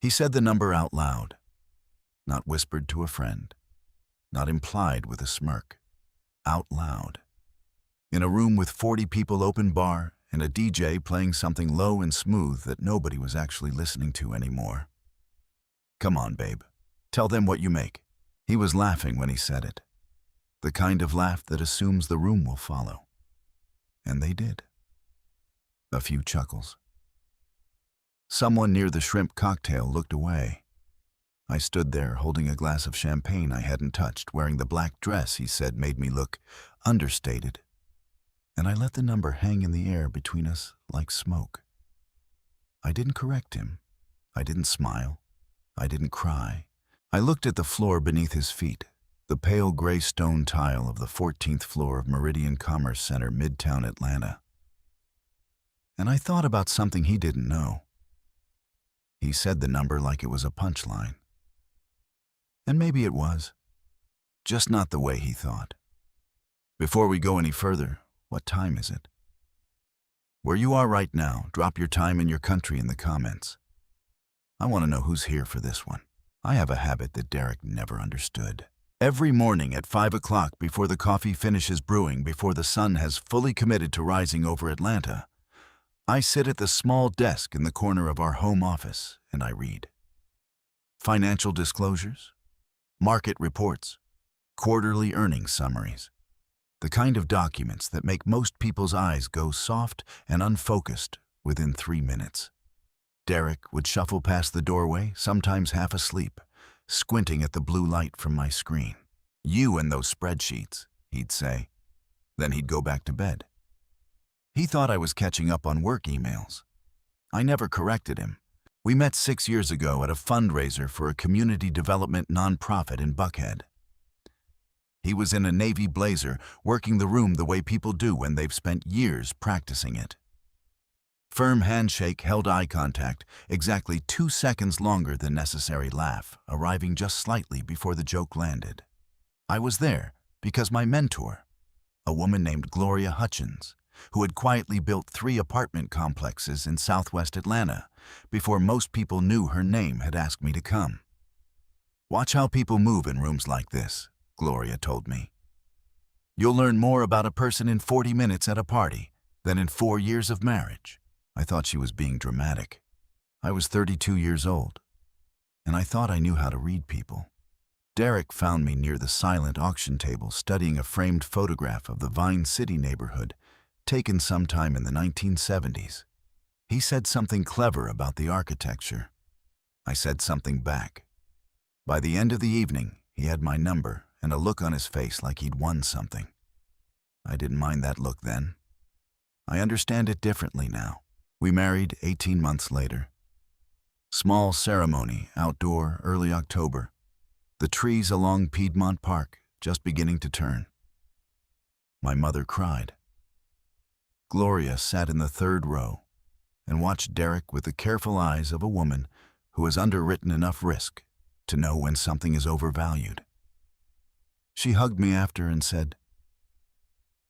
He said the number out loud, not whispered to a friend, not implied with a smirk. Out loud. In a room with 40 people, open bar, and a DJ playing something low and smooth that nobody was actually listening to anymore. "Come on, babe. Tell them what you make." He was laughing when he said it. The kind of laugh that assumes the room will follow. And they did. A few chuckles. Someone near the shrimp cocktail looked away. I stood there holding a glass of champagne I hadn't touched, wearing the black dress he said made me look understated. And I let the number hang in the air between us like smoke. I didn't correct him. I didn't smile. I didn't cry. I looked at the floor beneath his feet, the pale gray stone tile of the 14th floor of Meridian Commerce Center, Midtown Atlanta. And I thought about something he didn't know. He said the number like it was a punchline. And maybe it was, just not the way he thought. Before we go any further, what time is it? Where you are right now, drop your time and your country in the comments. I want to know who's here for this one. I have a habit that Derek never understood. Every morning at 5 o'clock, before the coffee finishes brewing, before the sun has fully committed to rising over Atlanta, I sit at the small desk in the corner of our home office and I read. Financial disclosures, market reports, quarterly earnings summaries. The kind of documents that make most people's eyes go soft and unfocused within 3 minutes. Derek would shuffle past the doorway, sometimes half asleep, squinting at the blue light from my screen. "You and those spreadsheets," he'd say. Then he'd go back to bed. He thought I was catching up on work emails. I never corrected him. We met 6 years ago at a fundraiser for a community development nonprofit in Buckhead. He was in a navy blazer, working the room the way people do when they've spent years practicing it. Firm handshake, held eye contact, exactly 2 seconds longer than necessary laugh, arriving just slightly before the joke landed. I was there because my mentor, a woman named Gloria Hutchins, who had quietly built 3 apartment complexes in Southwest Atlanta before most people knew her name, had asked me to come. "Watch how people move in rooms like this," Gloria told me. "You'll learn more about a person in 40 minutes at a party than in 4 years of marriage." I thought she was being dramatic. I was 32 years old, and I thought I knew how to read people. Derek found me near the silent auction table studying a framed photograph of the Vine City neighborhood taken sometime in the 1970s. He said something clever about the architecture. I said something back. By the end of the evening, he had my number and a look on his face like he'd won something. I didn't mind that look then. I understand it differently now. We married 18 months later. Small ceremony, outdoor, early October. The trees along Piedmont Park just beginning to turn. My mother cried. Gloria sat in the 3rd row and watched Derek with the careful eyes of a woman who has underwritten enough risk to know when something is overvalued. She hugged me after and said,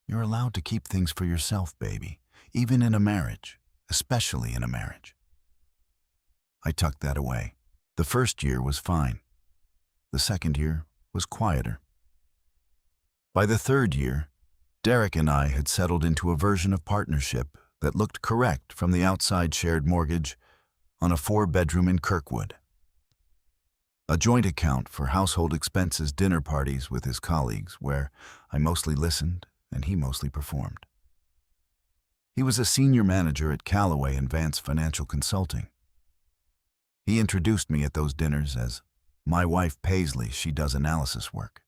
"You're allowed to keep things for yourself, baby, even in a marriage. Especially in a marriage." I tucked that away. The first year was fine. The second year was quieter. By the 3rd year, Derek and I had settled into a version of partnership that looked correct from the outside shared mortgage on a 4-bedroom in Kirkwood. A joint account for household expenses, dinner parties with his colleagues, where I mostly listened and he mostly performed. He was a senior manager at Callaway and Vance Financial Consulting. He introduced me at those dinners as my wife Paisley. She does analysis work.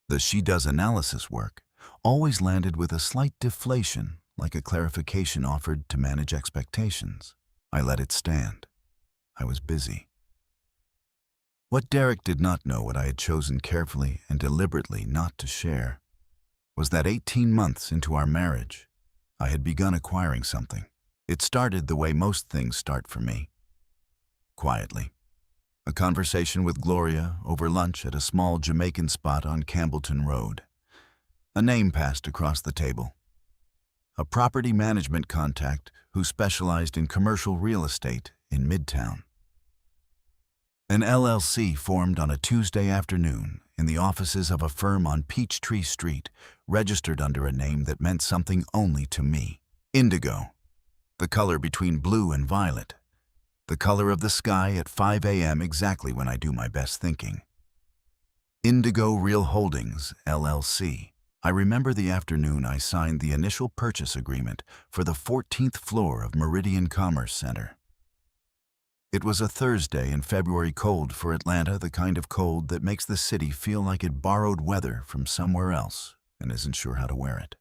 The "she does analysis work" always landed with a slight deflation, like a clarification offered to manage expectations. I let it stand. I was busy. What Derek did not know, what I had chosen carefully and deliberately not to share, was that 18 months into our marriage, I had begun acquiring something. It started the way most things start for me. Quietly. A conversation with Gloria over lunch at a small Jamaican spot on Campbellton Road. A name passed across the table. A property management contact who specialized in commercial real estate in Midtown. An LLC formed on a Tuesday afternoon in the offices of a firm on Peachtree Street, registered under a name that meant something only to me. Indigo, the color between blue and violet, the color of the sky at 5 a.m. exactly when I do my best thinking. Indigo Real Holdings, LLC. I remember the afternoon I signed the initial purchase agreement for the 14th floor of Meridian Commerce Center. It was a Thursday in February, cold for Atlanta, the kind of cold that makes the city feel like it borrowed weather from somewhere else and isn't sure how to wear it.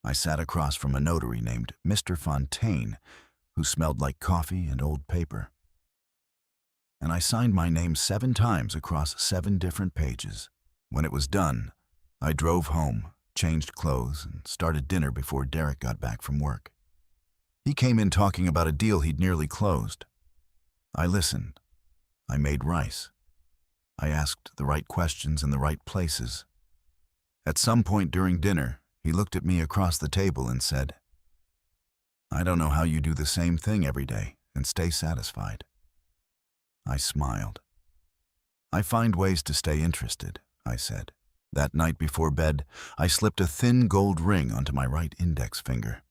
I sat across from a notary named Mr. Fontaine, who smelled like coffee and old paper. And I signed my name 7 times across 7 different pages. When it was done, I drove home, changed clothes, and started dinner before Derek got back from work. He came in talking about a deal he'd nearly closed. I listened. I made rice. I asked the right questions in the right places. At some point during dinner, he looked at me across the table and said, "I don't know how you do the same thing every day and stay satisfied." I smiled. "I find ways to stay interested," I said. That night before bed, I slipped a thin gold ring onto my right index finger.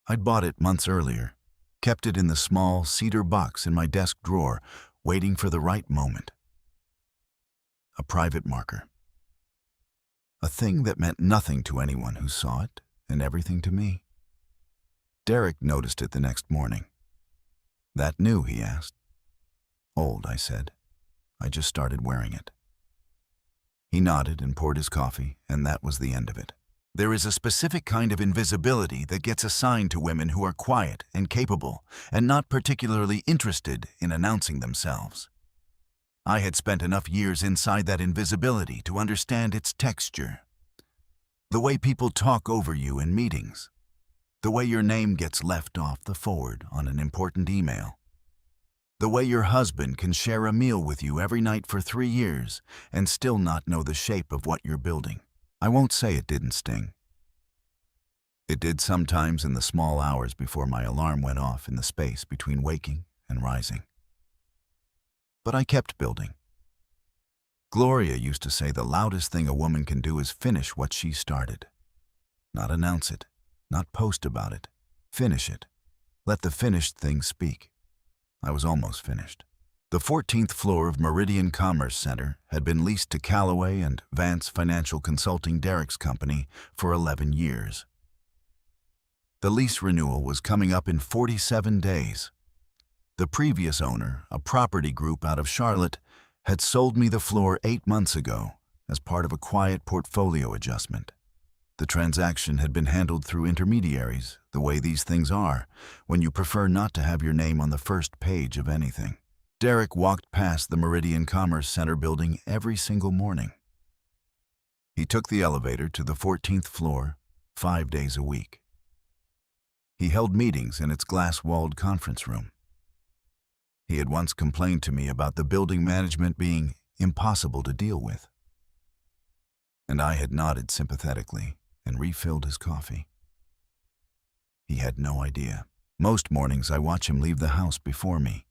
I'd bought it months earlier, kept it in the small cedar box in my desk drawer, waiting for the right moment. A private marker. A thing that meant nothing to anyone who saw it, and everything to me. Derek noticed it the next morning. "That new?" he asked. "Old," I said. "I just started wearing it." He nodded and poured his coffee, and that was the end of it. There is a specific kind of invisibility that gets assigned to women who are quiet and capable and not particularly interested in announcing themselves. I had spent enough years inside that invisibility to understand its texture. The way people talk over you in meetings. The way your name gets left off the forward on an important email. The way your husband can share a meal with you every night for 3 years and still not know the shape of what you're building. I won't say it didn't sting. It did sometimes in the small hours before my alarm went off in the space between waking and rising. But I kept building. Gloria used to say the loudest thing a woman can do is finish what she started. Not announce it, not post about it. Finish it. Let the finished thing speak. I was almost finished. The 14th floor of Meridian Commerce Center had been leased to Callaway and Vance Financial Consulting, Derek's company, for 11 years. The lease renewal was coming up in 47 days. The previous owner, a property group out of Charlotte, had sold me the floor 8 months ago as part of a quiet portfolio adjustment. The transaction had been handled through intermediaries, the way these things are, when you prefer not to have your name on the first page of anything. Derek walked past the Meridian Commerce Center building every single morning. He took the elevator to the 14th floor 5 days a week. He held meetings in its glass-walled conference room. He had once complained to me about the building management being impossible to deal with. And I had nodded sympathetically and refilled his coffee. He had no idea. Most mornings I watch him leave the house before me.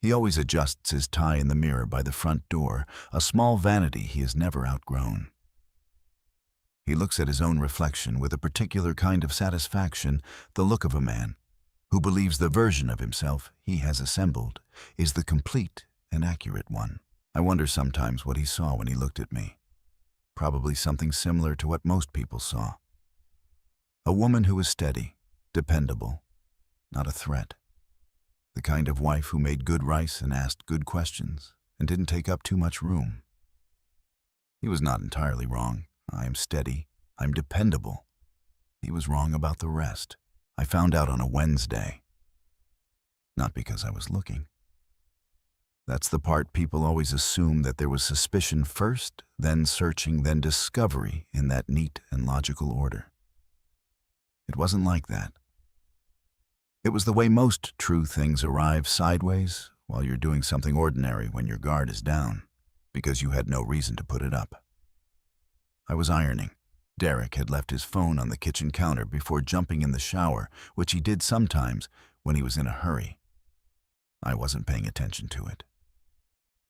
He always adjusts his tie in the mirror by the front door, a small vanity he has never outgrown. He looks at his own reflection with a particular kind of satisfaction, the look of a man who believes the version of himself he has assembled is the complete and accurate one. I wonder sometimes what he saw when he looked at me. Probably something similar to what most people saw. A woman who was steady, dependable, not a threat. The kind of wife who made good rice and asked good questions and didn't take up too much room. He was not entirely wrong. I am steady. I'm dependable. He was wrong about the rest. I found out on a Wednesday. Not because I was looking. That's the part people always assume, that there was suspicion first, then searching, then discovery in that neat and logical order. It wasn't like that. It was the way most true things arrive sideways while you're doing something ordinary when your guard is down, because you had no reason to put it up. I was ironing. Derek had left his phone on the kitchen counter before jumping in the shower, which he did sometimes when he was in a hurry. I wasn't paying attention to it.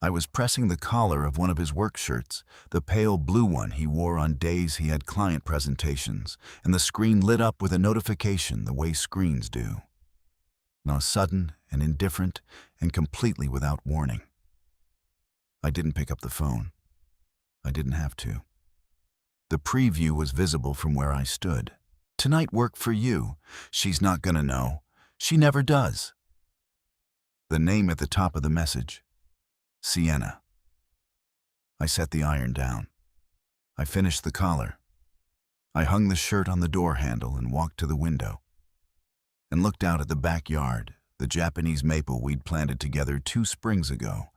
I was pressing the collar of one of his work shirts, the pale blue one he wore on days he had client presentations, and the screen lit up with a notification the way screens do. Now sudden and indifferent and completely without warning. I didn't pick up the phone. I didn't have to. The preview was visible from where I stood. "Tonight work for you. She's not gonna know. She never does." The name at the top of the message. Sienna. I set the iron down. I finished the collar. I hung the shirt on the door handle and walked to the window and looked out at the backyard, the Japanese maple we'd planted together 2 springs ago,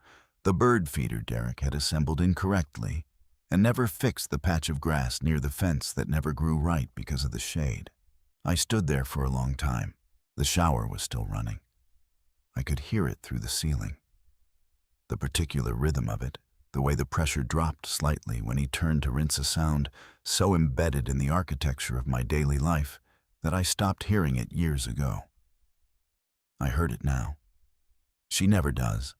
the bird feeder Derek had assembled incorrectly, and never fixed the patch of grass near the fence that never grew right because of the shade. I stood there for a long time. The shower was still running. I could hear it through the ceiling. The particular rhythm of it, the way the pressure dropped slightly when he turned to rinse a sound so embedded in the architecture of my daily life that I stopped hearing it years ago. I heard it now. She never does.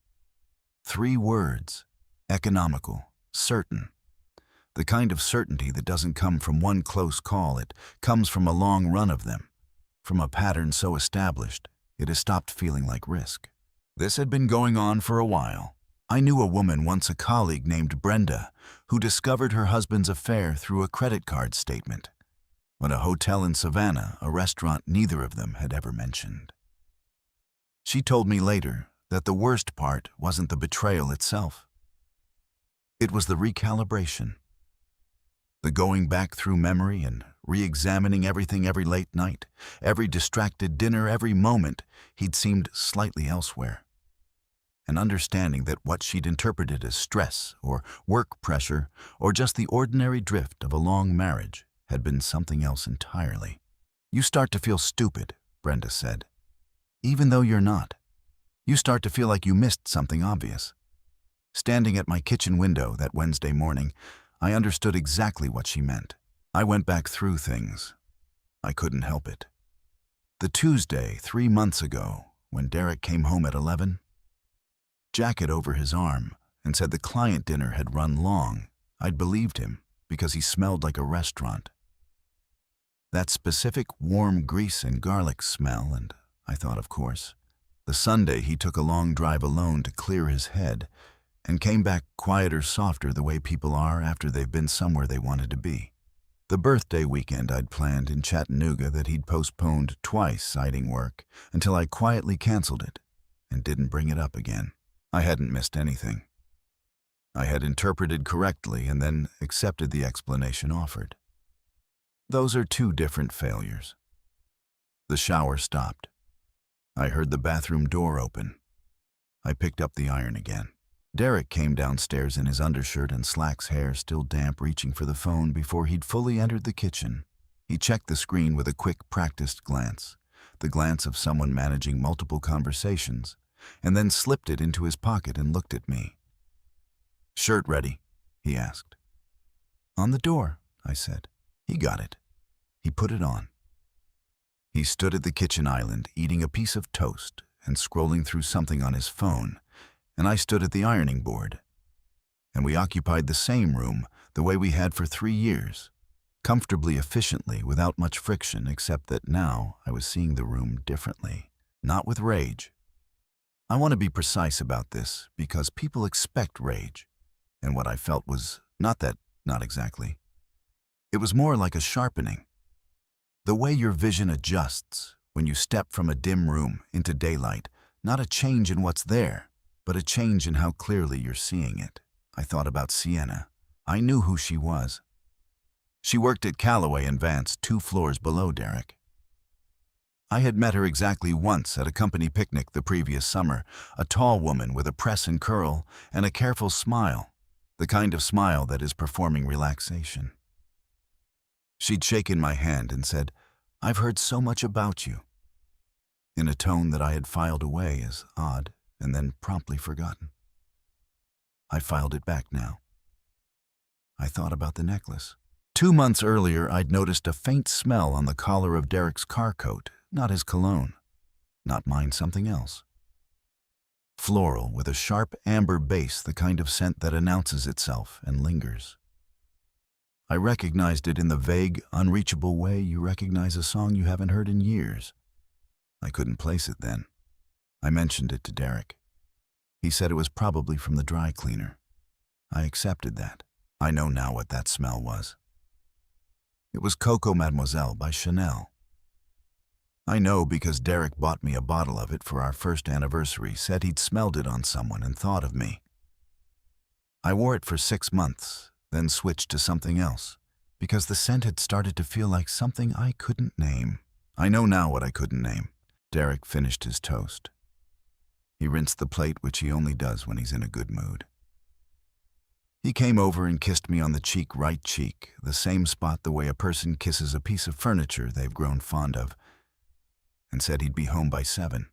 3 words. Economical. Certain. The kind of certainty that doesn't come from one close call, it comes from a long run of them, from a pattern so established it has stopped feeling like risk. This had been going on for a while. I knew a woman, once a colleague named Brenda, who discovered her husband's affair through a credit card statement, at a hotel in Savannah, a restaurant neither of them had ever mentioned. She told me later that the worst part wasn't the betrayal itself. It was the recalibration. The going back through memory and re-examining everything every late night, every distracted dinner, every moment he'd seemed slightly elsewhere. And understanding that what she'd interpreted as stress or work pressure or just the ordinary drift of a long marriage had been something else entirely. "You start to feel stupid," Brenda said. "Even though you're not. You start to feel like you missed something obvious." Standing at my kitchen window that Wednesday morning, I understood exactly what she meant. I went back through things. I couldn't help it. The Tuesday, 3 months ago, when Derek came home at 11, jacket over his arm, and said the client dinner had run long, I'd believed him because he smelled like a restaurant. That specific warm grease and garlic smell, and I thought, of course. The Sunday he took a long drive alone to clear his head and came back quieter, softer, the way people are after they've been somewhere they wanted to be. The birthday weekend I'd planned in Chattanooga that he'd postponed twice, citing work, until I quietly canceled it and didn't bring it up again. I hadn't missed anything. I had interpreted correctly and then accepted the explanation offered. Those are 2 different failures. The shower stopped. I heard the bathroom door open. I picked up the iron again. Derek came downstairs in his undershirt and slacks, hair still damp, reaching for the phone before he'd fully entered the kitchen. He checked the screen with a quick, practiced glance, the glance of someone managing multiple conversations, and then slipped it into his pocket and looked at me. "Shirt ready?" he asked. "On the door," I said. He got it. He put it on. He stood at the kitchen island, eating a piece of toast and scrolling through something on his phone, and I stood at the ironing board. And we occupied the same room the way we had for 3 years, comfortably, efficiently, without much friction, except that now I was seeing the room differently, not with rage. I want to be precise about this because people expect rage, and what I felt was not exactly. It was more like a sharpening. The way your vision adjusts when you step from a dim room into daylight, not a change in what's there, but a change in how clearly you're seeing it. I thought about Sienna. I knew who she was. She worked at Callaway and Vance, 2 floors below Derek. I had met her exactly once at a company picnic the previous summer, a tall woman with a press and curl and a careful smile, the kind of smile that is performing relaxation. She'd shaken my hand and said, "I've heard so much about you," in a tone that I had filed away as odd and then promptly forgotten. I filed it back now. I thought about the necklace. 2 months earlier, I'd noticed a faint smell on the collar of Derek's car coat, not his cologne. Not mine, something else. floral with a sharp amber base, the kind of scent that announces itself and lingers. I recognized it in the vague, unreachable way you recognize a song you haven't heard in years. I couldn't place it then. I mentioned it to Derek. He said it was probably from the dry cleaner. I accepted that. I know now what that smell was. It was Coco Mademoiselle by Chanel. I know because Derek bought me a bottle of it for our first anniversary, said he'd smelled it on someone and thought of me. I wore it for 6 months, then switched to something else, because the scent had started to feel like something I couldn't name. I know now what I couldn't name. Derek finished his toast. He rinsed the plate, which he only does when he's in a good mood. He came over and kissed me on the cheek, right cheek, the same spot the way a person kisses a piece of furniture they've grown fond of, and said he'd be home by 7.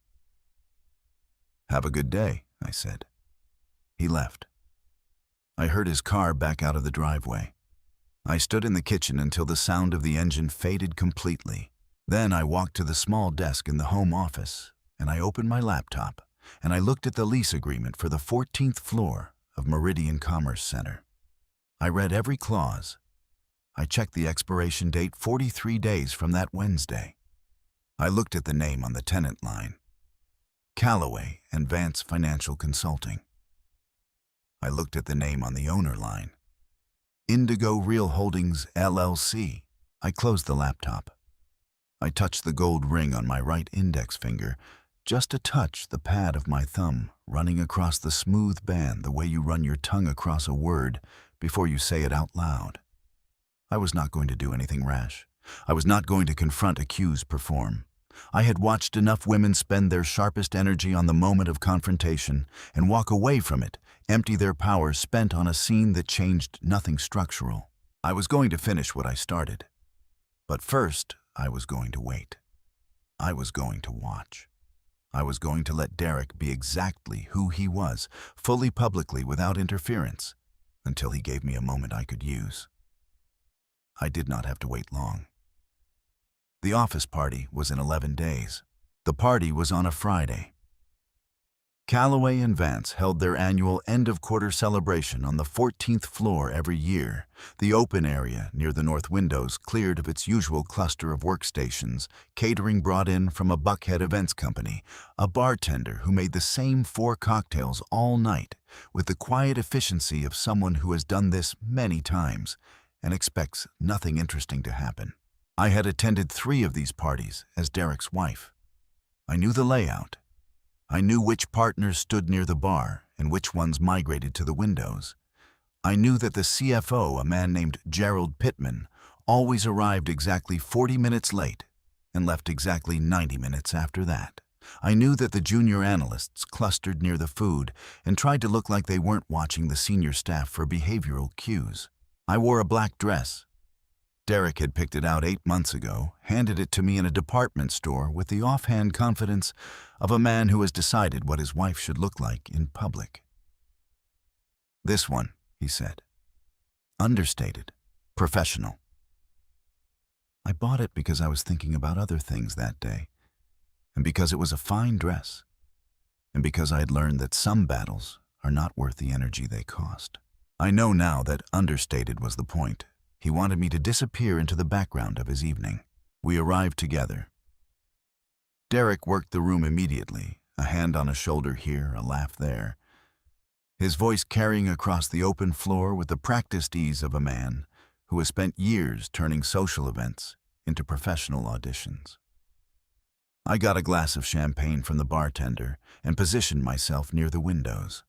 "Have a good day," I said. He left. I heard his car back out of the driveway. I stood in the kitchen until the sound of the engine faded completely. Then I walked to the small desk in the home office, and I opened my laptop, and I looked at the lease agreement for the 14th floor of Meridian Commerce Center. I read every clause. I checked the expiration date 43 days from that Wednesday. I looked at the name on the tenant line, Callaway and Vance Financial Consulting. I looked at the name on the owner line, Indigo Real Holdings, LLC. I closed the laptop. I touched the gold ring on my right index finger, just a touch the pad of my thumb running across the smooth band the way you run your tongue across a word before you say it out loud. I was not going to do anything rash. I was not going to confront, accuse, perform. I had watched enough women spend their sharpest energy on the moment of confrontation and walk away from it, empty their power spent on a scene that changed nothing structural. I was going to finish what I started. But first, I was going to wait. I was going to watch. I was going to let Derek be exactly who he was, fully publicly without interference, until he gave me a moment I could use. I did not have to wait long. The office party was in 11 days. The party was on a Friday. Callaway and Vance held their annual end-of-quarter celebration on the 14th floor every year, the open area near the north windows cleared of its usual cluster of workstations, catering brought in from a Buckhead events company, a bartender who made the same 4 cocktails all night with the quiet efficiency of someone who has done this many times and expects nothing interesting to happen. I had attended 3 of these parties as Derek's wife. I knew the layout. I knew which partners stood near the bar and which ones migrated to the windows. I knew that the CFO, a man named Gerald Pittman, always arrived exactly 40 minutes late and left exactly 90 minutes after that. I knew that the junior analysts clustered near the food and tried to look like they weren't watching the senior staff for behavioral cues. I wore a black dress. Derek had picked it out 8 months ago, handed it to me in a department store with the offhand confidence of a man who has decided what his wife should look like in public. "This one," he said. Understated, professional. I bought it because I was thinking about other things that day, and because it was a fine dress, and because I had learned that some battles are not worth the energy they cost. I know now that understated was the point. He wanted me to disappear into the background of his evening. We arrived together. Derek worked the room immediately, a hand on a shoulder here, a laugh there, his voice carrying across the open floor with the practiced ease of a man who has spent years turning social events into professional auditions. I got a glass of champagne from the bartender and positioned myself near the windows.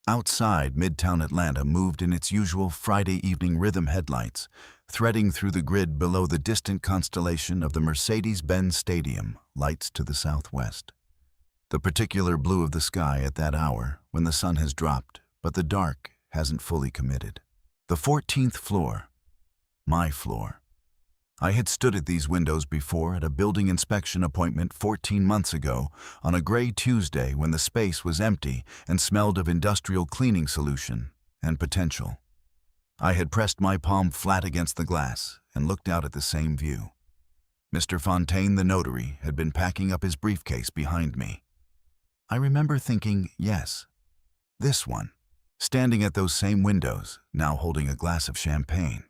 Outside, Midtown Atlanta moved in its usual Friday evening rhythm headlights, threading through the grid below the distant constellation of the Mercedes-Benz Stadium, lights to the southwest. The particular blue of the sky at that hour, when the sun has dropped, but the dark hasn't fully committed. The 14th floor, my floor. I had stood at these windows before at a building inspection appointment 14 months ago on a gray Tuesday when the space was empty and smelled of industrial cleaning solution and potential. I had pressed my palm flat against the glass and looked out at the same view. Mr. Fontaine, the notary, had been packing up his briefcase behind me. I remember thinking, yes, this one, standing at those same windows, now holding a glass of champagne.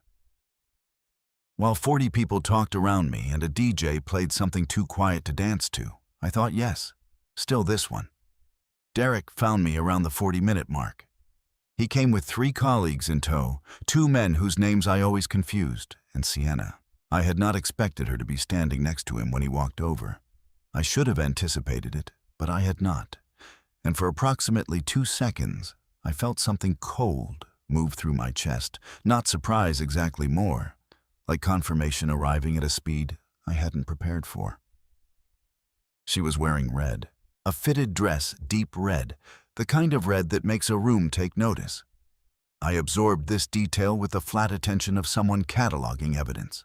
While 40 people talked around me and a DJ played something too quiet to dance to, I thought, yes, still this one. Derek found me around the 40-minute mark. He came with 3 colleagues in tow, 2 men whose names I always confused, and Sienna. I had not expected her to be standing next to him when he walked over. I should have anticipated it, but I had not. And for approximately 2 seconds, I felt something cold move through my chest, not surprise exactly more, like confirmation arriving at a speed I hadn't prepared for. She was wearing red, a fitted dress, deep red, the kind of red that makes a room take notice. I absorbed this detail with the flat attention of someone cataloging evidence.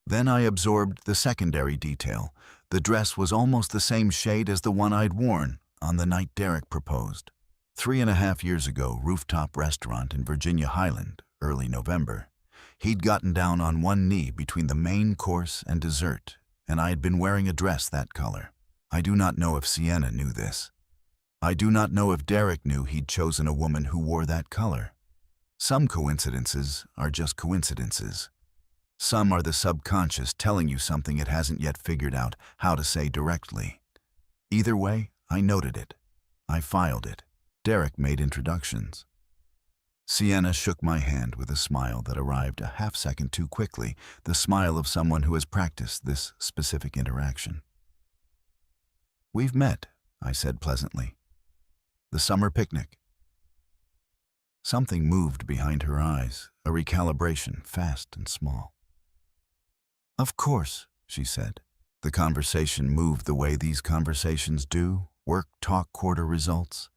Then I absorbed the secondary detail. The dress was almost the same shade as the one I'd worn on the night Derek proposed. 3.5 years ago, rooftop restaurant in Virginia Highland, early November. He'd gotten down on one knee between the main course and dessert, and I had been wearing a dress that color. I do not know if Sienna knew this. I do not know if Derek knew he'd chosen a woman who wore that color. Some coincidences are just coincidences. Some are the subconscious telling you something it hasn't yet figured out how to say directly. Either way, I noted it. I filed it. Derek made introductions. Sienna shook my hand with a smile that arrived a half-second too quickly, the smile of someone who has practiced this specific interaction. "We've met," I said pleasantly. "The summer picnic." Something moved behind her eyes, a recalibration, fast and small. "Of course," she said. The conversation moved the way these conversations do, work, talk, quarter results.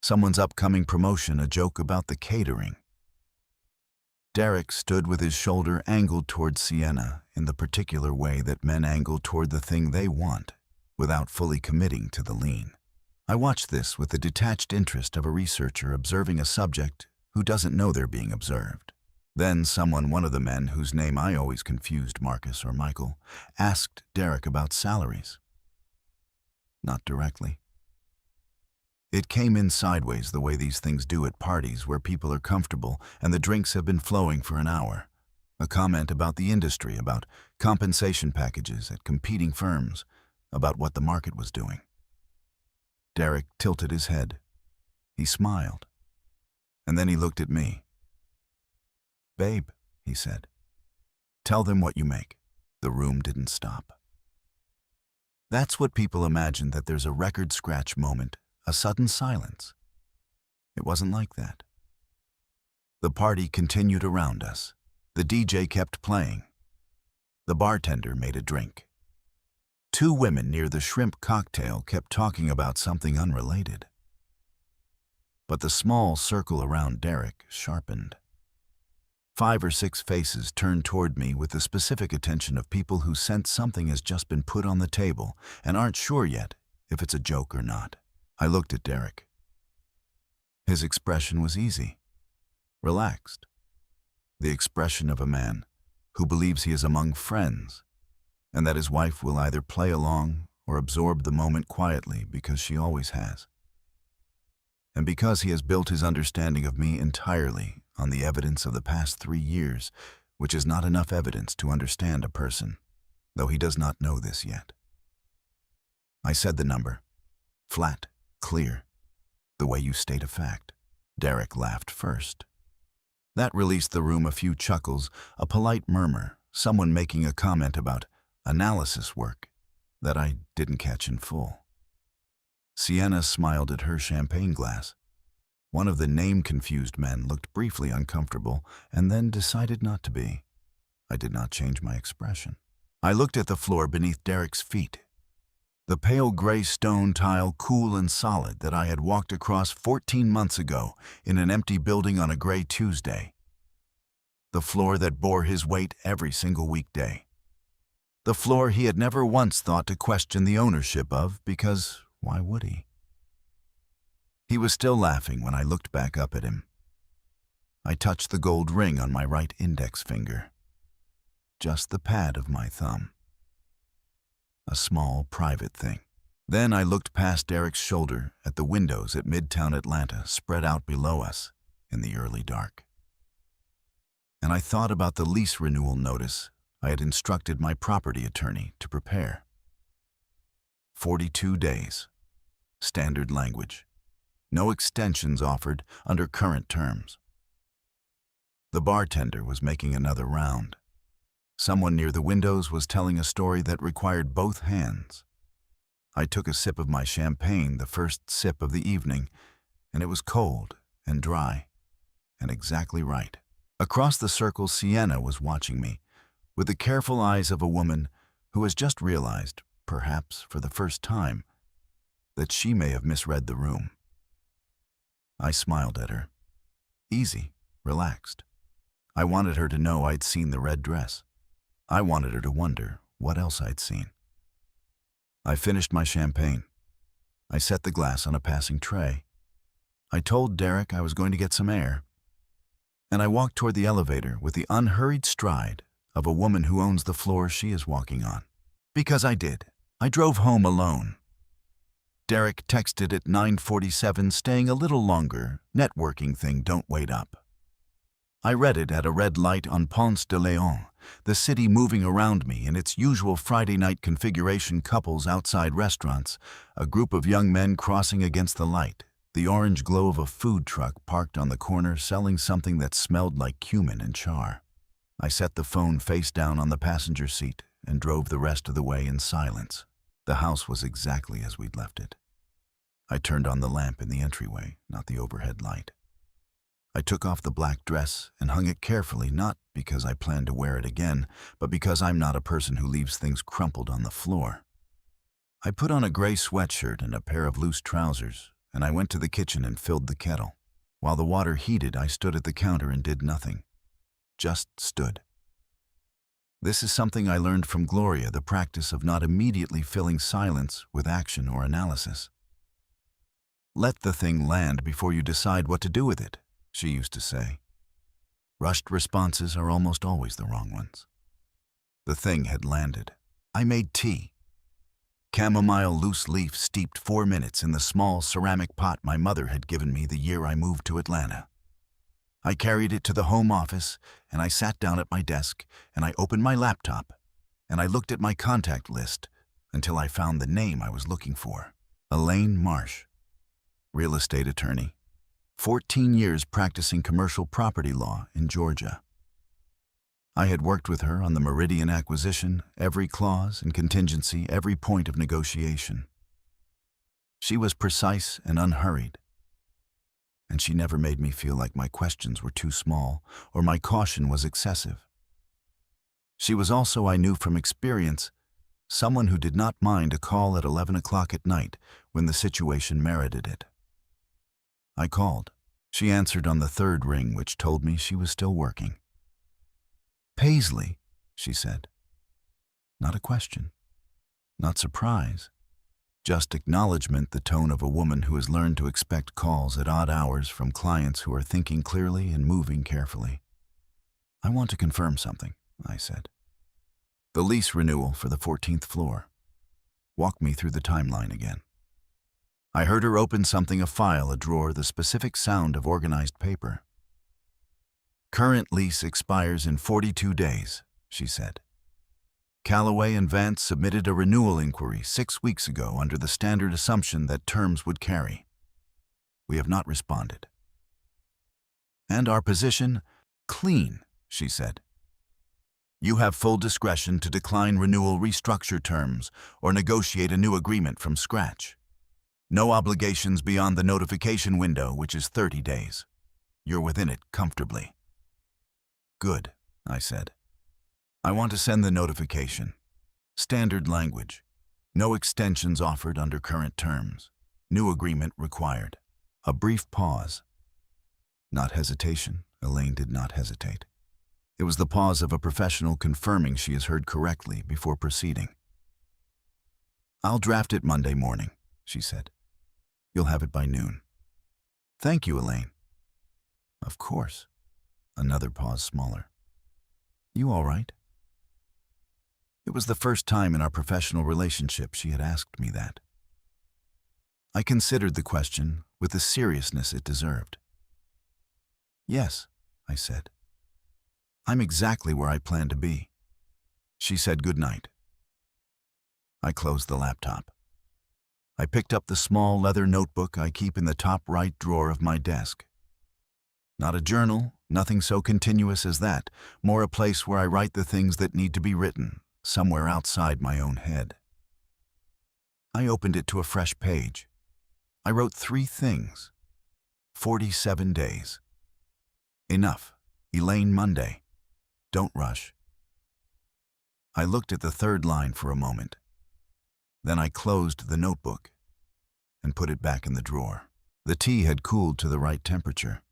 Someone's upcoming promotion, a joke about the catering. Derek stood with his shoulder angled toward Sienna in the particular way that men angle toward the thing they want, without fully committing to the lean. I watched this with the detached interest of a researcher observing a subject who doesn't know they're being observed. Then one of the men whose name I always confused, Marcus or Michael, asked Derek about salaries. Not directly. It came in sideways the way these things do at parties where people are comfortable and the drinks have been flowing for an hour. A comment about the industry, about compensation packages at competing firms, about what the market was doing. Derek tilted his head. He smiled. And then he looked at me. "Babe," he said, "tell them what you make." The room didn't stop. That's what people imagine, that there's a record scratch moment, a sudden silence. It wasn't like that. The party continued around us. The DJ kept playing. The bartender made a drink. 2 women near the shrimp cocktail kept talking about something unrelated. But the small circle around Derek sharpened. 5 or 6 faces turned toward me with the specific attention of people who sense something has just been put on the table and aren't sure yet if it's a joke or not. I looked at Derek. His expression was easy, relaxed. The expression of a man who believes he is among friends and that his wife will either play along or absorb the moment quietly because she always has. And because he has built his understanding of me entirely on the evidence of the past 3 years, which is not enough evidence to understand a person, though he does not know this yet. I said the number, flat, clear, the way you state a fact. Derek laughed first. That released the room a few chuckles, a polite murmur, someone making a comment about analysis work that I didn't catch in full. Sienna smiled at her champagne glass. One of the name-confused men looked briefly uncomfortable and then decided not to be. I did not change my expression. I looked at the floor beneath Derek's feet. The pale gray stone tile, cool and solid, that I had walked across 14 months ago in an empty building on a gray Tuesday. The floor that bore his weight every single weekday. The floor he had never once thought to question the ownership of, because why would he? He was still laughing when I looked back up at him. I touched the gold ring on my right index finger. Just the pad of my thumb. A small, private thing. Then I looked past Derek's shoulder at the windows at Midtown Atlanta spread out below us in the early dark. And I thought about the lease renewal notice I had instructed my property attorney to prepare. 42 days. Standard language. No extensions offered under current terms. The bartender was making another round. Someone near the windows was telling a story that required both hands. I took a sip of my champagne, the first sip of the evening, and it was cold and dry and exactly right. Across the circle, Sienna was watching me with the careful eyes of a woman who has just realized, perhaps for the first time, that she may have misread the room. I smiled at her. Easy, relaxed. I wanted her to know I'd seen the red dress. I wanted her to wonder what else I'd seen. I finished my champagne. I set the glass on a passing tray. I told Derek I was going to get some air. And I walked toward the elevator with the unhurried stride of a woman who owns the floor she is walking on. Because I did. I drove home alone. Derek texted at 9:47, staying a little longer. Networking thing, don't wait up. I read it at a red light on Ponce de Leon, the city moving around me in its usual Friday night configuration, couples outside restaurants, a group of young men crossing against the light, the orange glow of a food truck parked on the corner selling something that smelled like cumin and char. I set the phone face down on the passenger seat and drove the rest of the way in silence. The house was exactly as we'd left it. I turned on the lamp in the entryway, not the overhead light. I took off the black dress and hung it carefully, not because I planned to wear it again, but because I'm not a person who leaves things crumpled on the floor. I put on a gray sweatshirt and a pair of loose trousers, and I went to the kitchen and filled the kettle. While the water heated, I stood at the counter and did nothing. Just stood. This is something I learned from Gloria, the practice of not immediately filling silence with action or analysis. Let the thing land before you decide what to do with it, she used to say. Rushed responses are almost always the wrong ones. The thing had landed. I made tea. Chamomile loose leaf steeped 4 minutes in the small ceramic pot my mother had given me the year I moved to Atlanta. I carried it to the home office, and I sat down at my desk, and I opened my laptop, and I looked at my contact list until I found the name I was looking for. Elaine Marsh, real estate attorney. 14 years practicing commercial property law in Georgia. I had worked with her on the Meridian acquisition, every clause and contingency, every point of negotiation. She was precise and unhurried, and she never made me feel like my questions were too small or my caution was excessive. She was also, I knew from experience, someone who did not mind a call at 11 o'clock at night when the situation merited it. I called. She answered on the third ring, which told me she was still working. Paisley, she said. Not a question. Not surprise. Just acknowledgement, the tone of a woman who has learned to expect calls at odd hours from clients who are thinking clearly and moving carefully. I want to confirm something, I said. The lease renewal for the 14th floor. Walk me through the timeline again. I heard her open something, a file, a drawer, the specific sound of organized paper. Current lease expires in 42 days, she said. Callaway and Vance submitted a renewal inquiry 6 weeks ago under the standard assumption that terms would carry. We have not responded. And our position? Clean, she said. You have full discretion to decline renewal, restructure terms, or negotiate a new agreement from scratch. No obligations beyond the notification window, which is 30 days. You're within it comfortably. Good, I said. I want to send the notification. Standard language. No extensions offered under current terms. New agreement required. A brief pause. Not hesitation. Elaine did not hesitate. It was the pause of a professional confirming she has heard correctly before proceeding. I'll draft it Monday morning, she said. You'll have it by noon. Thank you, Elaine. Of course. Another pause, smaller. You all right? It was the first time in our professional relationship she had asked me that. I considered the question with the seriousness it deserved. "Yes," I said. "I'm exactly where I plan to be." She said good night. I closed the laptop. I picked up the small leather notebook I keep in the top right drawer of my desk. Not a journal, nothing so continuous as that, more a place where I write the things that need to be written, somewhere outside my own head. I opened it to a fresh page. I wrote 3 things. 47 days. Enough. Elaine, Monday. Don't rush. I looked at the 3rd line for a moment. Then I closed the notebook and put it back in the drawer. The tea had cooled to the right temperature.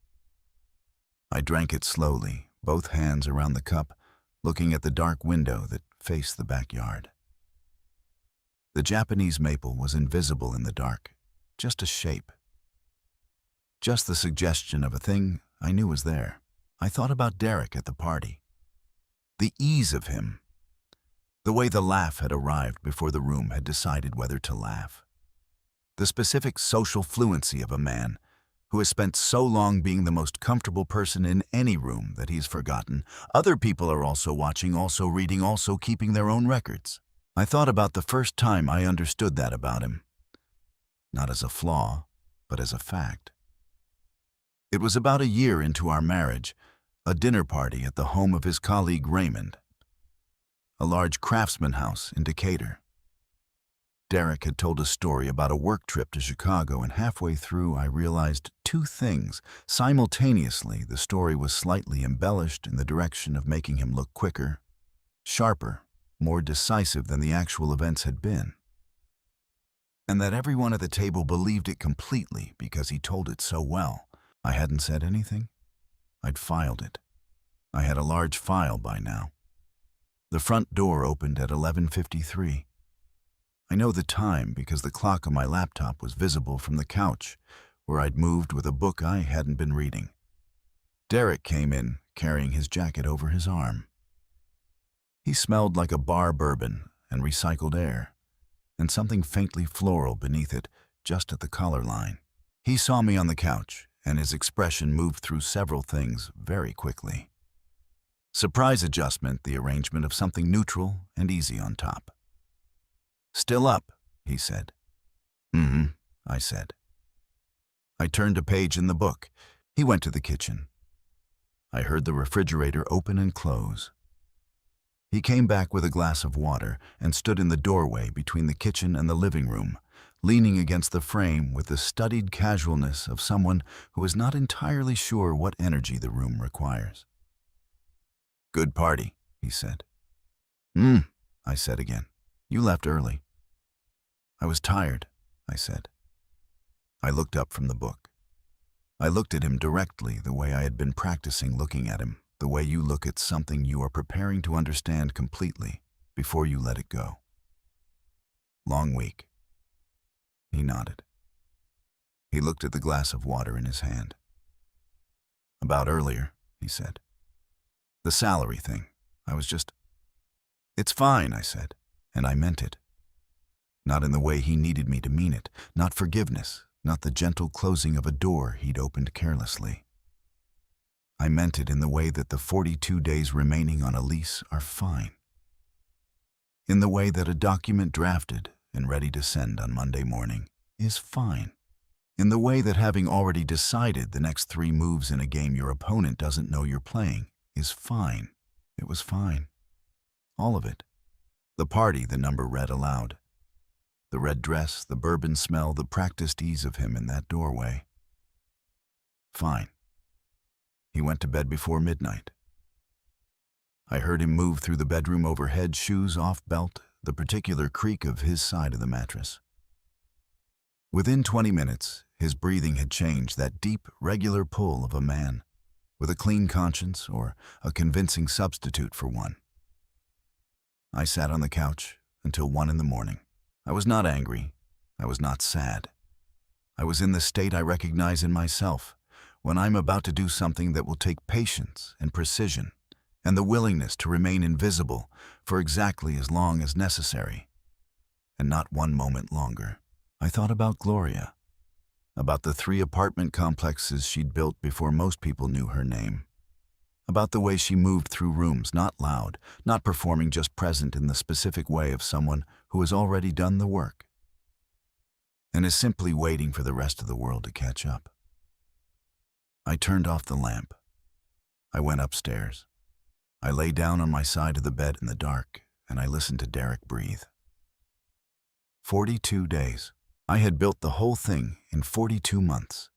I drank it slowly, both hands around the cup, looking at the dark window that faced the backyard. The Japanese maple was invisible in the dark, just a shape. Just the suggestion of a thing I knew was there. I thought about Derek at the party. The ease of him. The way the laugh had arrived before the room had decided whether to laugh. The specific social fluency of a man who has spent so long being the most comfortable person in any room that he's forgotten. Other people are also watching, also reading, also keeping their own records. I thought about the first time I understood that about him. Not as a flaw, but as a fact. It was about a year into our marriage, a dinner party at the home of his colleague Raymond, a large craftsman house in Decatur. Derek had told a story about a work trip to Chicago, and halfway through I realized 2 things. Simultaneously, the story was slightly embellished in the direction of making him look quicker, sharper, more decisive than the actual events had been. And that everyone at the table believed it completely because he told it so well. I hadn't said anything. I'd filed it. I had a large file by now. The front door opened at 11:53. I know the time because the clock on my laptop was visible from the couch, where I'd moved with a book I hadn't been reading. Derek came in, carrying his jacket over his arm. He smelled like a bar bourbon and recycled air, and something faintly floral beneath it, just at the collar line. He saw me on the couch, and his expression moved through several things very quickly. Surprise adjustment, the arrangement of something neutral and easy on top. "Still up," he said. "Mm-hmm," I said. I turned a page in the book. He went to the kitchen. I heard the refrigerator open and close. He came back with a glass of water and stood in the doorway between the kitchen and the living room, leaning against the frame with the studied casualness of someone who is not entirely sure what energy the room requires. "Good party," he said. I said again. "You left early." "I was tired," I said. I looked up from the book. I looked at him directly, the way I had been practicing looking at him, the way you look at something you are preparing to understand completely before you let it go. "Long week." He nodded. He looked at the glass of water in his hand. "About earlier," he said. "The salary thing. I was just—" "It's fine," I said, and I meant it. Not in the way he needed me to mean it, not forgiveness, not the gentle closing of a door he'd opened carelessly. I meant it in the way that the 42 days remaining on a lease are fine. In the way that a document drafted and ready to send on Monday morning is fine. In the way that having already decided the next 3 moves in a game your opponent doesn't know you're playing is fine. It was fine. All of it. The party, the number read aloud. The red dress, the bourbon smell, the practiced ease of him in that doorway. Fine. He went to bed before midnight. I heard him move through the bedroom overhead, shoes off belt, the particular creak of his side of the mattress. Within 20 minutes, his breathing had changed, that deep, regular pull of a man, with a clean conscience or a convincing substitute for one. I sat on the couch until 1 in the morning. I was not angry. I was not sad. I was in the state I recognize in myself, when I'm about to do something that will take patience and precision, and the willingness to remain invisible for exactly as long as necessary, and not 1 moment longer. I thought about Gloria, about the 3 apartment complexes she'd built before most people knew her name, about the way she moved through rooms, not loud, not performing, just present in the specific way of someone who has already done the work and is simply waiting for the rest of the world to catch up. I turned off the lamp. I went upstairs. I lay down on my side of the bed in the dark, and I listened to Derek breathe. 42 days. I had built the whole thing in 42 months.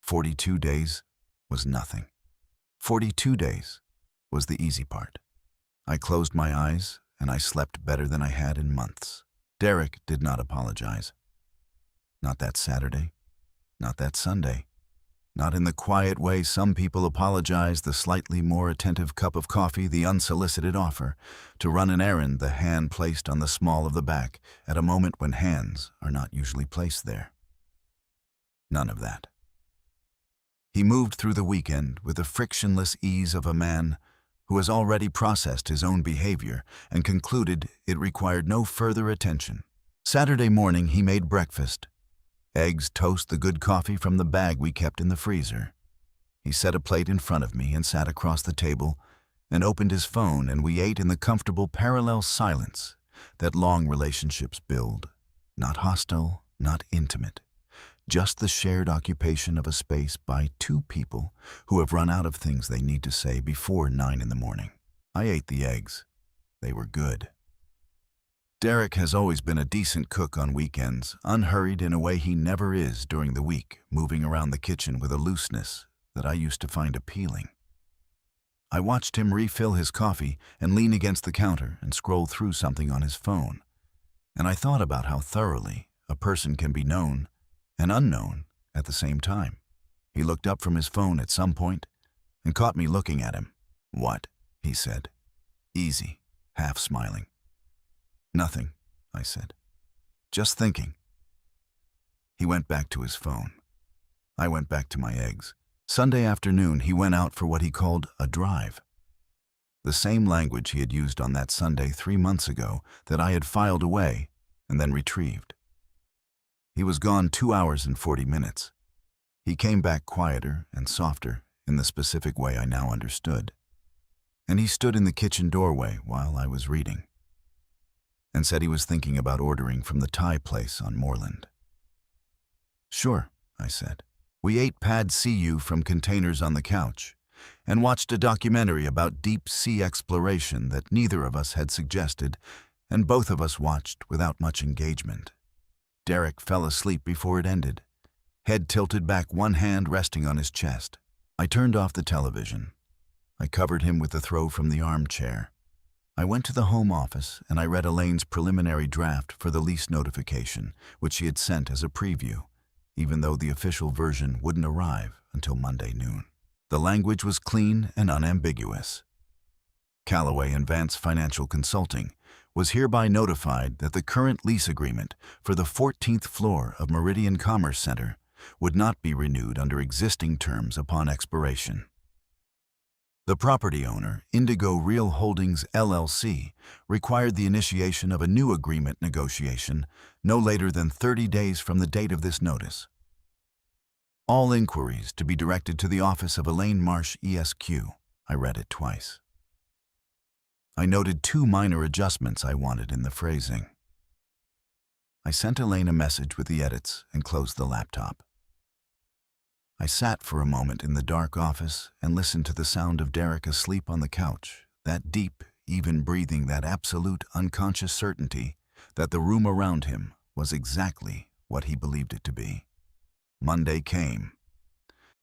42 days was nothing. 42 days was the easy part. I closed my eyes, and I slept better than I had in months. Derek did not apologize. Not that Saturday, not that Sunday. Not in the quiet way some people apologize, the slightly more attentive cup of coffee, the unsolicited offer to run an errand, the hand placed on the small of the back at a moment when hands are not usually placed there. None of that. He moved through the weekend with the frictionless ease of a man who has already processed his own behavior and concluded it required no further attention. Saturday morning he made breakfast. Eggs, toast, the good coffee from the bag we kept in the freezer. He set a plate in front of me and sat across the table and opened his phone, and we ate in the comfortable parallel silence that long relationships build. Not hostile, not intimate. Just the shared occupation of a space by 2 people who have run out of things they need to say before 9 in the morning. I ate the eggs. They were good. Derek has always been a decent cook on weekends, unhurried in a way he never is during the week, moving around the kitchen with a looseness that I used to find appealing. I watched him refill his coffee and lean against the counter and scroll through something on his phone, and I thought about how thoroughly a person can be known and unknown at the same time. He looked up from his phone at some point and caught me looking at him. "What?" he said. Easy, half smiling. "Nothing," I said. "Just thinking." He went back to his phone. I went back to my eggs. Sunday afternoon, he went out for what he called a drive. The same language he had used on that Sunday 3 months ago that I had filed away and then retrieved. He was gone 2 hours and 40 minutes. He came back quieter and softer in the specific way I now understood. And he stood in the kitchen doorway while I was reading and said he was thinking about ordering from the Thai place on Moreland. "Sure," I said. We ate pad see ew from containers on the couch and watched a documentary about deep sea exploration that neither of us had suggested, and both of us watched without much engagement. Derek fell asleep before it ended, head tilted back, one hand resting on his chest. I turned off the television. I covered him with the throw from the armchair. I went to the home office and I read Elaine's preliminary draft for the lease notification, which she had sent as a preview, even though the official version wouldn't arrive until Monday noon. The language was clean and unambiguous. Callaway and Vance Financial Consulting was hereby notified that the current lease agreement for the 14th floor of Meridian Commerce Center would not be renewed under existing terms upon expiration. The property owner, Indigo Real Holdings LLC, required the initiation of a new agreement negotiation no later than 30 days from the date of this notice. All inquiries to be directed to the office of Elaine Marsh, ESQ. I read it twice. I noted 2 minor adjustments I wanted in the phrasing. I sent Elaine a message with the edits and closed the laptop. I sat for a moment in the dark office and listened to the sound of Derek asleep on the couch, that deep, even breathing, that absolute, unconscious certainty that the room around him was exactly what he believed it to be. Monday came.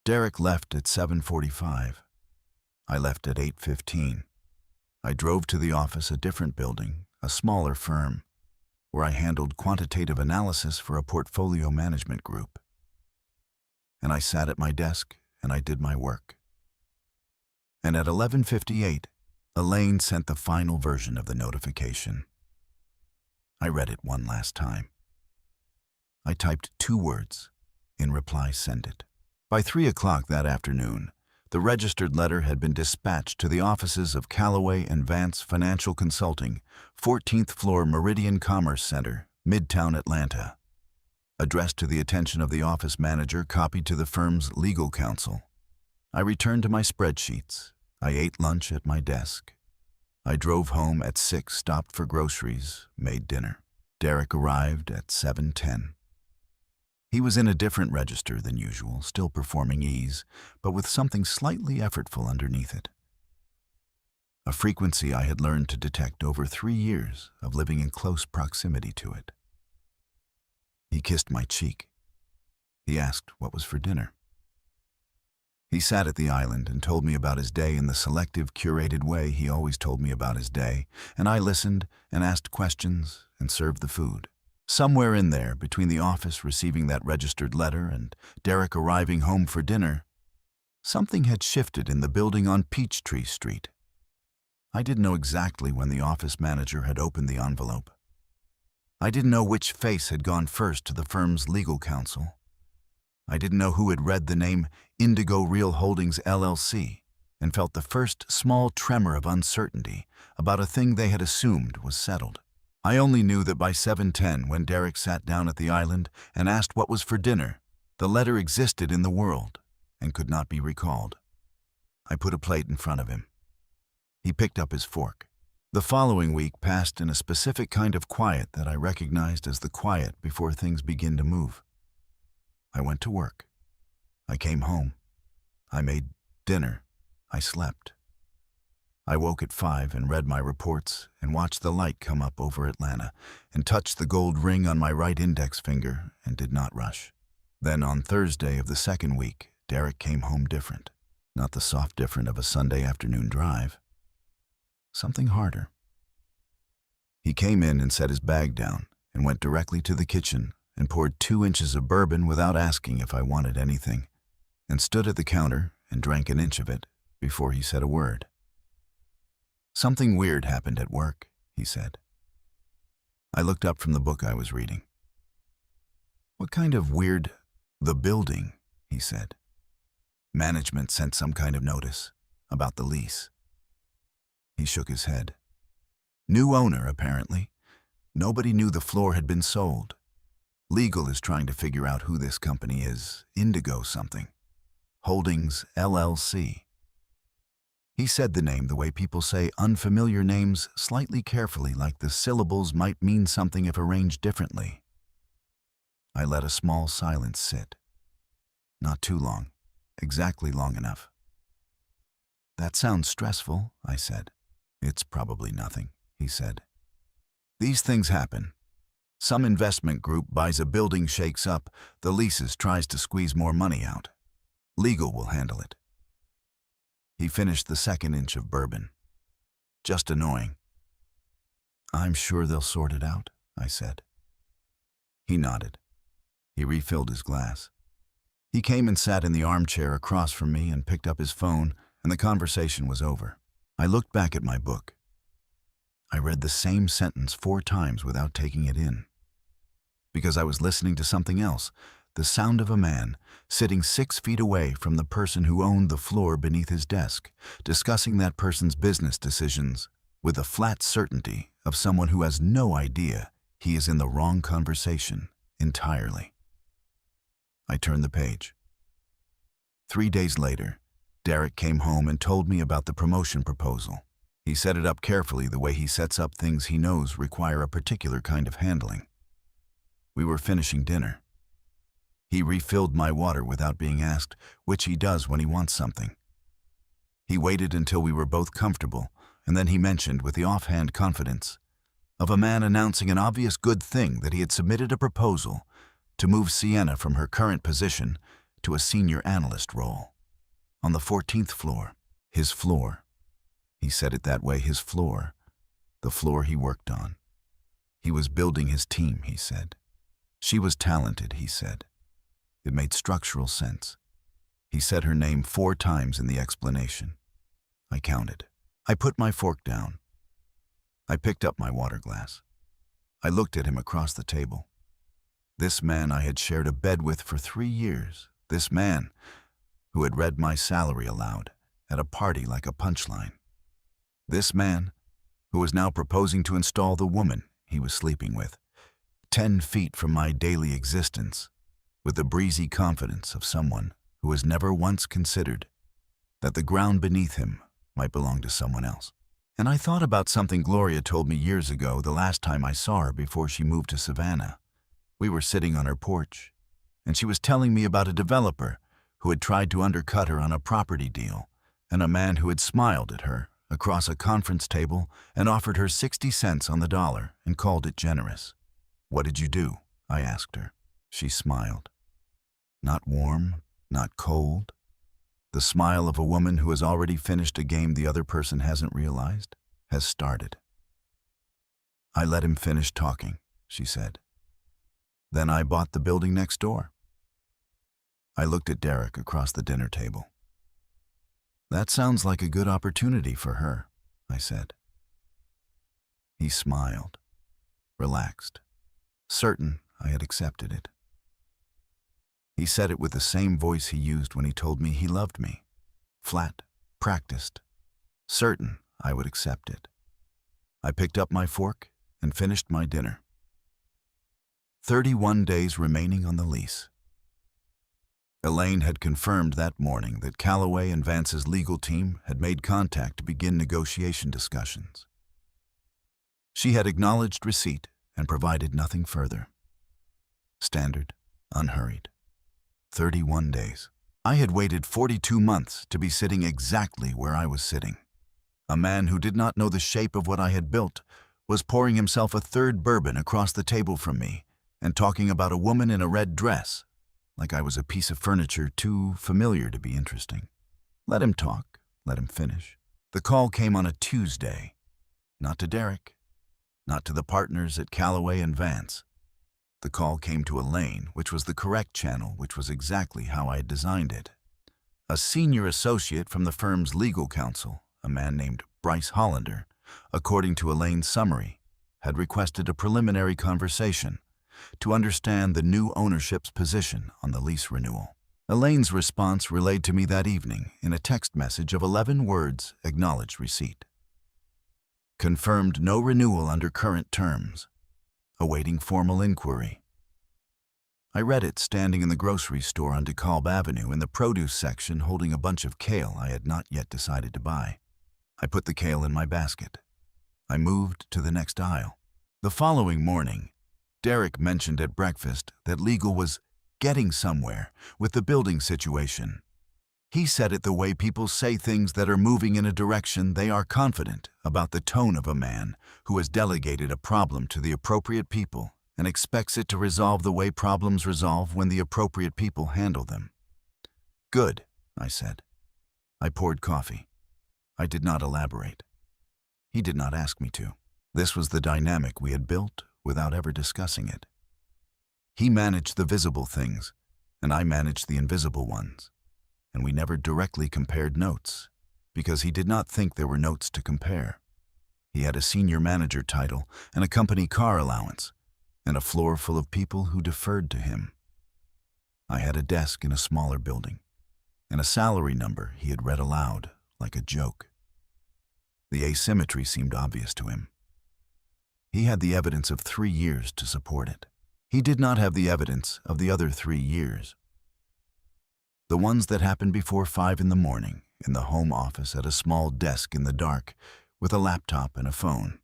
Derek left at 7:45. I left at 8:15. I drove to the office, a different building, a smaller firm, where I handled quantitative analysis for a portfolio management group. And I sat at my desk and I did my work. And at 11:58, Elaine sent the final version of the notification. I read it one last time. I typed 2 words. In reply, send it. By 3 o'clock that afternoon, the registered letter had been dispatched to the offices of Callaway and Vance Financial Consulting, 14th floor Meridian Commerce Center, Midtown Atlanta. addressed to the attention of the office manager, copied to the firm's legal counsel. I returned to my spreadsheets. I ate lunch at my desk. I drove home at 6, stopped for groceries, made dinner. Derek arrived at 7:10. He was in a different register than usual, still performing ease, but with something slightly effortful underneath it. A frequency I had learned to detect over 3 years of living in close proximity to it. He kissed my cheek. He asked what was for dinner. He sat at the island and told me about his day in the selective, curated way he always told me about his day, and I listened and asked questions and served the food. Somewhere in there, between the office receiving that registered letter and Derek arriving home for dinner, something had shifted in the building on Peachtree Street. I didn't know exactly when the office manager had opened the envelope. I didn't know which face had gone first to the firm's legal counsel. I didn't know who had read the name Indigo Real Holdings LLC and felt the first small tremor of uncertainty about a thing they had assumed was settled. I only knew that by 7:10, when Derek sat down at the island and asked what was for dinner, the letter existed in the world and could not be recalled. I put a plate in front of him. He picked up his fork. The following week passed in a specific kind of quiet that I recognized as the quiet before things begin to move. I went to work. I came home. I made dinner. I slept. I woke at 5 and read my reports and watched the light come up over Atlanta and touched the gold ring on my right index finger and did not rush. Then on Thursday of the second week, Derek came home different. Not the soft different of a Sunday afternoon drive. Something harder. He came in and set his bag down and went directly to the kitchen and poured 2 inches of bourbon without asking if I wanted anything, and stood at the counter and drank an inch of it before he said a word. "Something weird happened at work," he said. I looked up from the book I was reading. "What kind of weird?" "The building," he said. "Management sent some kind of notice about the lease." He shook his head. "New owner, apparently. Nobody knew the floor had been sold. Legal is trying to figure out who this company is. Indigo something. Holdings LLC. He said the name the way people say unfamiliar names, slightly carefully, like the syllables might mean something if arranged differently. I let a small silence sit. Not too long. Exactly long enough. "That sounds stressful," I said. "It's probably nothing," he said. "These things happen. Some investment group buys a building, shakes up, the leases, tries to squeeze more money out. Legal will handle it." He finished the second inch of bourbon. "Just annoying." "I'm sure they'll sort it out," I said. He nodded. He refilled his glass. He came and sat in the armchair across from me and picked up his phone, and the conversation was over. I looked back at my book. I read the same sentence 4 times without taking it in. Because I was listening to something else, the sound of a man sitting 6 feet away from the person who owned the floor beneath his desk, discussing that person's business decisions with the flat certainty of someone who has no idea he is in the wrong conversation entirely. I turned the page. 3 days later, Derek came home and told me about the promotion proposal. He set it up carefully the way he sets up things he knows require a particular kind of handling. We were finishing dinner. He refilled my water without being asked, which he does when he wants something. He waited until we were both comfortable, and then he mentioned with the offhand confidence of a man announcing an obvious good thing that he had submitted a proposal to move Sienna from her current position to a senior analyst role. On the 14th floor, his floor. He said it that way, his floor, the floor he worked on. He was building his team, he said. She was talented, he said. It made structural sense. He said her name 4 times in the explanation. I counted. I put my fork down. I picked up my water glass. I looked at him across the table. This man I had shared a bed with for 3 years. This man who had read my salary aloud at a party like a punchline. This man who was now proposing to install the woman he was sleeping with. 10 feet from my daily existence, with the breezy confidence of someone who has never once considered that the ground beneath him might belong to someone else. And I thought about something Gloria told me years ago, the last time I saw her before she moved to Savannah. We were sitting on her porch, and she was telling me about a developer who had tried to undercut her on a property deal, and a man who had smiled at her across a conference table and offered her 60 cents on the dollar and called it generous. "What did you do?" I asked her. She smiled. Not warm, not cold. The smile of a woman who has already finished a game the other person hasn't realized, has started. "I let him finish talking," she said. "Then I bought the building next door." I looked at Derek across the dinner table. "That sounds like a good opportunity for her," I said. He smiled, relaxed, certain I had accepted it. He said it with the same voice he used when he told me he loved me. Flat, practiced, certain I would accept it. I picked up my fork and finished my dinner. 31 days remaining on the lease. Elaine had confirmed that morning that Callaway and Vance's legal team had made contact to begin negotiation discussions. She had acknowledged receipt and provided nothing further. Standard, unhurried. 31 days. I had waited 42 months to be sitting exactly where I was sitting. A man who did not know the shape of what I had built was pouring himself a third bourbon across the table from me and talking about a woman in a red dress, like I was a piece of furniture too familiar to be interesting. Let him talk, let him finish. The call came on a Tuesday. Not to Derek, not to the partners at Callaway and Vance. The call came to Elaine, which was the correct channel, which was exactly how I had designed it. A senior associate from the firm's legal counsel, a man named Bryce Hollander, according to Elaine's summary, had requested a preliminary conversation to understand the new ownership's position on the lease renewal. Elaine's response relayed to me that evening in a text message of 11 words, acknowledged receipt. Confirmed no renewal under current terms. Awaiting formal inquiry. I read it standing in the grocery store on DeKalb Avenue in the produce section holding a bunch of kale I had not yet decided to buy. I put the kale in my basket. I moved to the next aisle. The following morning, Derek mentioned at breakfast that legal was getting somewhere with the building situation. He said it the way people say things that are moving in a direction they are confident about, the tone of a man who has delegated a problem to the appropriate people and expects it to resolve the way problems resolve when the appropriate people handle them. "Good," I said. I poured coffee. I did not elaborate. He did not ask me to. This was the dynamic we had built without ever discussing it. He managed the visible things, and I managed the invisible ones. And we never directly compared notes, because he did not think there were notes to compare. He had a senior manager title and a company car allowance, and a floor full of people who deferred to him. I had a desk in a smaller building, and a salary number he had read aloud like a joke. The asymmetry seemed obvious to him. He had the evidence of 3 years to support it. He did not have the evidence of the other 3 years. The ones that happened before 5 in the morning, in the home office at a small desk in the dark, with a laptop and a phone.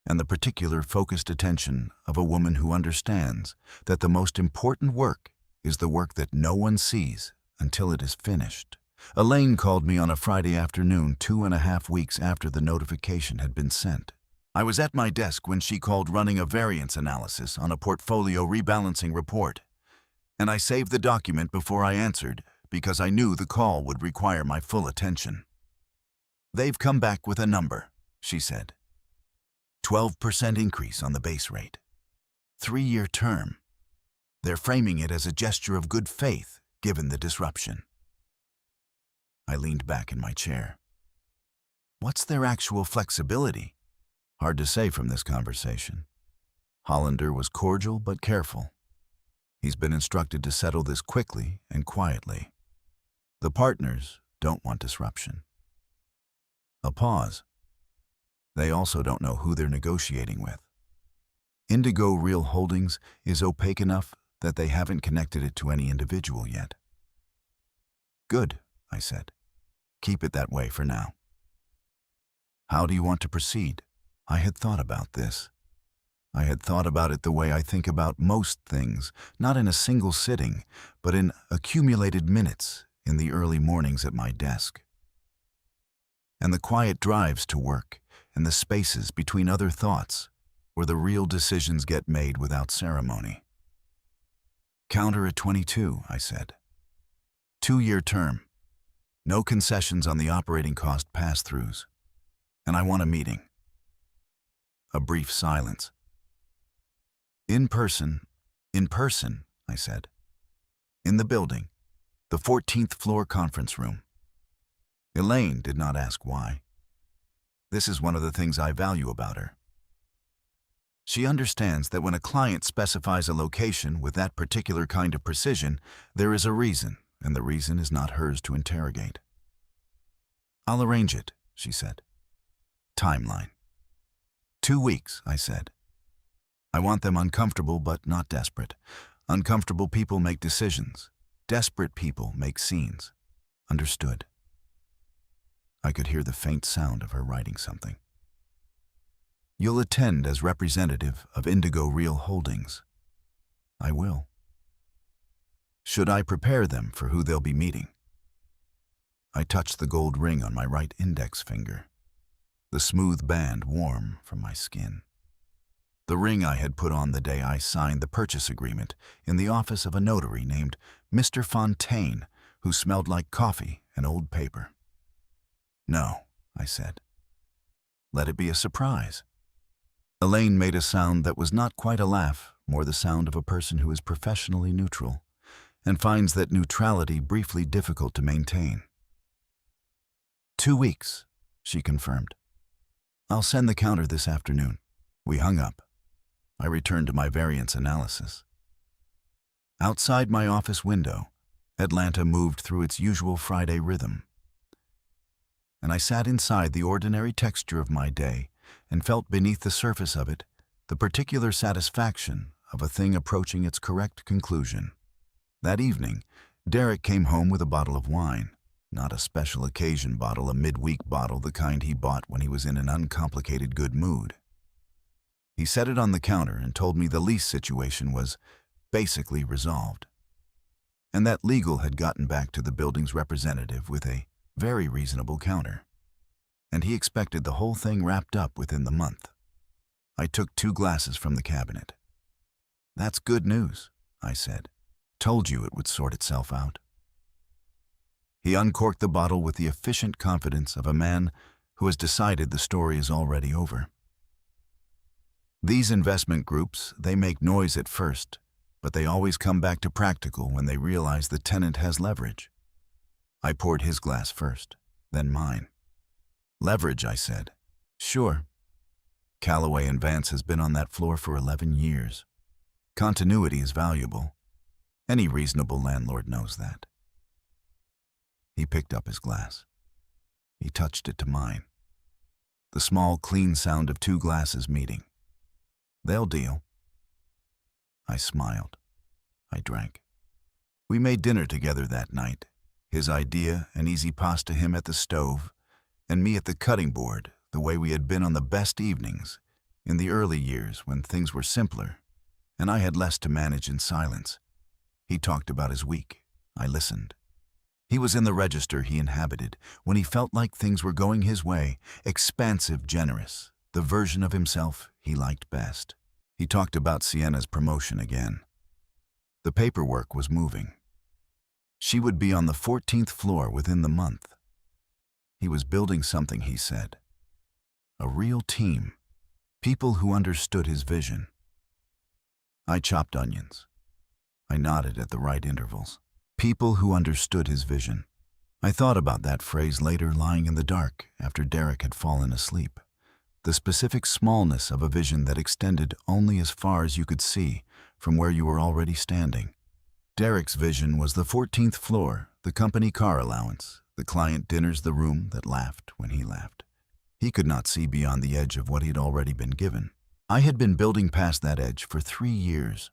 And the particular focused attention of a woman who understands that the most important work is the work that no one sees until it is finished. Elaine called me on a Friday afternoon 2.5 weeks after the notification had been sent. I was at my desk when she called running a variance analysis on a portfolio rebalancing report. And I saved the document before I answered because I knew the call would require my full attention. "They've come back with a number," she said. 12% increase on the base rate. 3-year term. They're framing it as a gesture of good faith given the disruption. I leaned back in my chair. What's their actual flexibility? Hard to say from this conversation. Hollander was cordial but careful. He's been instructed to settle this quickly and quietly. The partners don't want disruption. A pause. They also don't know who they're negotiating with. Indigo Real Holdings is opaque enough that they haven't connected it to any individual yet. Good, I said. Keep it that way for now. How do you want to proceed? I had thought about this. I had thought about it the way I think about most things, not in a single sitting, but in accumulated minutes in the early mornings at my desk. And the quiet drives to work, and the spaces between other thoughts, where the real decisions get made without ceremony. Counter at 22, I said. 2-year term. No concessions on the operating cost pass-throughs. And I want a meeting. A brief silence. In person, I said. In the building, the 14th floor conference room. Elaine did not ask why. This is one of the things I value about her. She understands that when a client specifies a location with that particular kind of precision, there is a reason, and the reason is not hers to interrogate. I'll arrange it, she said. Timeline. 2 weeks, I said. I want them uncomfortable but not desperate. Uncomfortable people make decisions. Desperate people make scenes. Understood. I could hear the faint sound of her writing something. You'll attend as representative of Indigo Real Holdings. I will. Should I prepare them for who they'll be meeting? I touched the gold ring on my right index finger, the smooth band warm from my skin. The ring I had put on the day I signed the purchase agreement in the office of a notary named Mr. Fontaine, who smelled like coffee and old paper. No, I said. Let it be a surprise. Elaine made a sound that was not quite a laugh, more the sound of a person who is professionally neutral, and finds that neutrality briefly difficult to maintain. 2 weeks, she confirmed. I'll send the counter this afternoon. We hung up. I returned to my variance analysis. Outside my office window, Atlanta moved through its usual Friday rhythm. And I sat inside the ordinary texture of my day and felt beneath the surface of it the particular satisfaction of a thing approaching its correct conclusion. That evening, Derek came home with a bottle of wine, not a special occasion bottle, a midweek bottle, the kind he bought when he was in an uncomplicated good mood. He set it on the counter and told me the lease situation was basically resolved, and that legal had gotten back to the building's representative with a very reasonable counter, and he expected the whole thing wrapped up within the month. I took 2 glasses from the cabinet. That's good news, I said. Told you it would sort itself out. He uncorked the bottle with the efficient confidence of a man who has decided the story is already over. These investment groups, they make noise at first, but they always come back to practical when they realize the tenant has leverage. I poured his glass first, then mine. Leverage, I said. Sure. Callaway & Vance has been on that floor for 11 years. Continuity is valuable. Any reasonable landlord knows that. He picked up his glass. He touched it to mine. The small, clean sound of 2 glasses meeting. They'll deal. I smiled. I drank. We made dinner together that night. His idea, an easy pasta, him at the stove, and me at the cutting board, the way we had been on the best evenings, in the early years when things were simpler, and I had less to manage in silence. He talked about his week. I listened. He was in the register he inhabited when he felt like things were going his way, expansive, generous, the version of himself he liked best. He talked about Sienna's promotion again. The paperwork was moving. She would be on the 14th floor within the month. He was building something, he said. A real team. People who understood his vision. I chopped onions. I nodded at the right intervals. People who understood his vision. I thought about that phrase later, lying in the dark after Derek had fallen asleep. The specific smallness of a vision that extended only as far as you could see from where you were already standing. Derek's vision was the 14th floor, the company car allowance, the client dinners, the room that laughed when he laughed. He could not see beyond the edge of what he had already been given. I had been building past that edge for 3 years,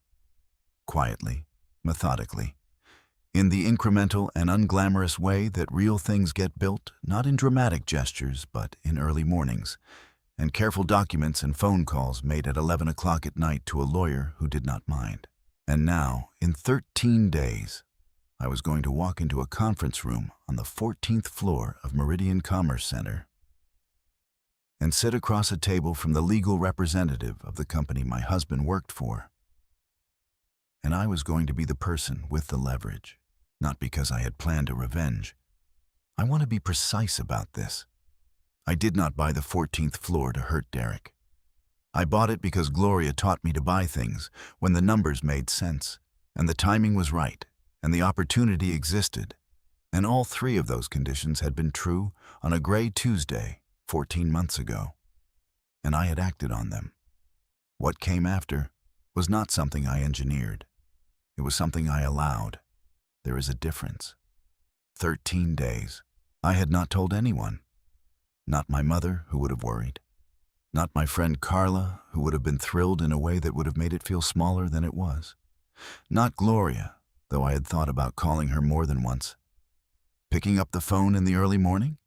quietly, methodically, in the incremental and unglamorous way that real things get built, not in dramatic gestures, but in early mornings, and careful documents and phone calls made at 11 o'clock at night to a lawyer who did not mind. And now, in 13 days, I was going to walk into a conference room on the 14th floor of Meridian Commerce Center and sit across a table from the legal representative of the company my husband worked for. And I was going to be the person with the leverage, not because I had planned a revenge. I want to be precise about this. I did not buy the 14th floor to hurt Derek. I bought it because Gloria taught me to buy things when the numbers made sense, and the timing was right, and the opportunity existed. And all 3 of those conditions had been true on a gray Tuesday 14 months ago, and I had acted on them. What came after was not something I engineered. It was something I allowed. There is a difference. 13 days. I had not told anyone. Not my mother, who would have worried. Not my friend Carla, who would have been thrilled in a way that would have made it feel smaller than it was. Not Gloria, though I had thought about calling her more than once. Picking up the phone in the early morning,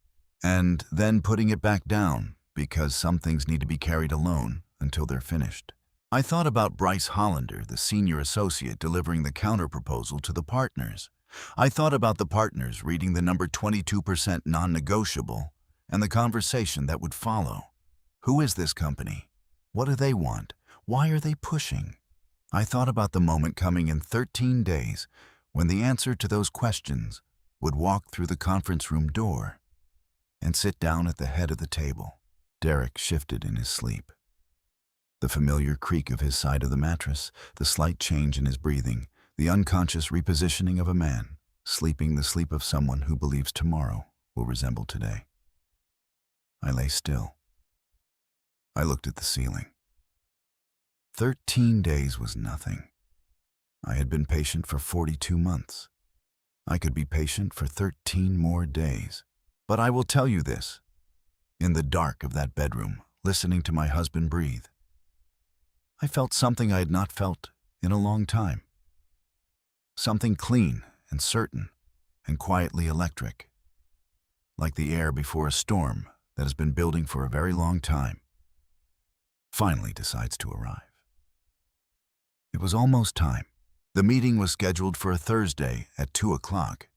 and then putting it back down because some things need to be carried alone until they're finished. I thought about Bryce Hollander, the senior associate, delivering the counterproposal to the partners. I thought about the partners reading the number 22% non-negotiable and the conversation that would follow. Who is this company? What do they want? Why are they pushing? I thought about the moment coming in 13 days when the answer to those questions would walk through the conference room door and sit down at the head of the table. Derek shifted in his sleep. The familiar creak of his side of the mattress, the slight change in his breathing, the unconscious repositioning of a man, sleeping the sleep of someone who believes tomorrow will resemble today. I lay still. I looked at the ceiling. 13 days was nothing. I had been patient for 42 months. I could be patient for 13 more days. But I will tell you this. In the dark of that bedroom, listening to my husband breathe, I felt something I had not felt in a long time. Something clean and certain and quietly electric, like the air before a storm that has been building for a very long time, finally decides to arrive. It was almost time. The meeting was scheduled for a Thursday at 2 o'clock.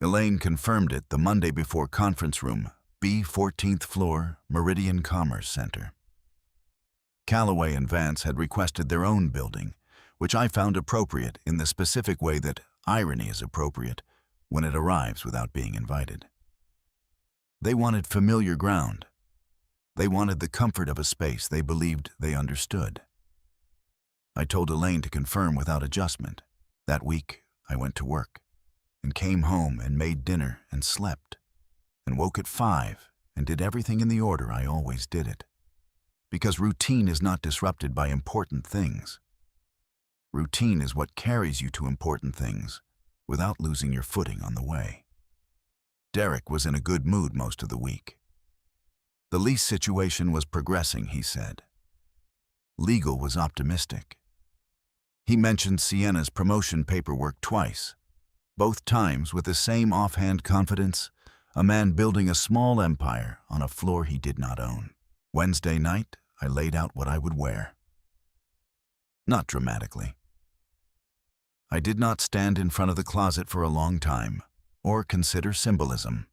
Elaine confirmed it the Monday before conference room, B 14th floor, Meridian Commerce Center. Callaway and Vance had requested their own building, which I found appropriate in the specific way that irony is appropriate when it arrives without being invited. They wanted familiar ground. They wanted the comfort of a space they believed they understood. I told Elaine to confirm without adjustment. That week, I went to work and came home and made dinner and slept and woke at 5 and did everything in the order I always did it. Because routine is not disrupted by important things. Routine is what carries you to important things without losing your footing on the way. Derek was in a good mood most of the week. The lease situation was progressing, he said. Legal was optimistic. He mentioned Sienna's promotion paperwork twice, both times with the same offhand confidence, a man building a small empire on a floor he did not own. Wednesday night, I laid out what I would wear. Not dramatically. I did not stand in front of the closet for a long time or consider symbolism.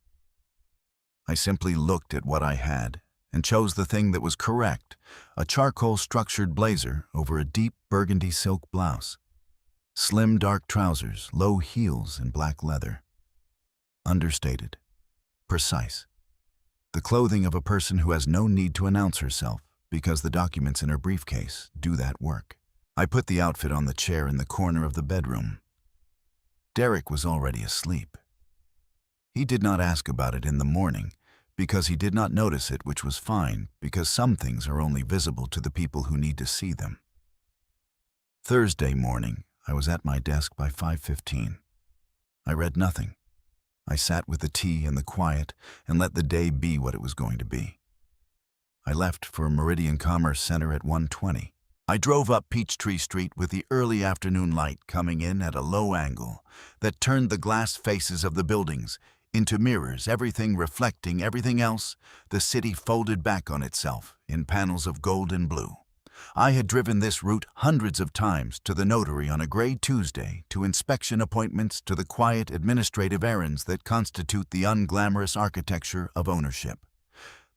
I simply looked at what I had and chose the thing that was correct, a charcoal-structured blazer over a deep burgundy silk blouse, slim dark trousers, low heels, and black leather. Understated. Precise. The clothing of a person who has no need to announce herself because the documents in her briefcase do that work. I put the outfit on the chair in the corner of the bedroom. Derek was already asleep. He did not ask about it in the morning because he did not notice it, which was fine because some things are only visible to the people who need to see them. Thursday morning, I was at my desk by 5:15. I read nothing. I sat with the tea and the quiet and let the day be what it was going to be. I left for Meridian Commerce Center at 1:20. I drove up Peachtree Street with the early afternoon light coming in at a low angle that turned the glass faces of the buildings into mirrors, everything reflecting everything else, the city folded back on itself in panels of gold and blue. I had driven this route hundreds of times, to the notary on a gray Tuesday, to inspection appointments, to the quiet administrative errands that constitute the unglamorous architecture of ownership.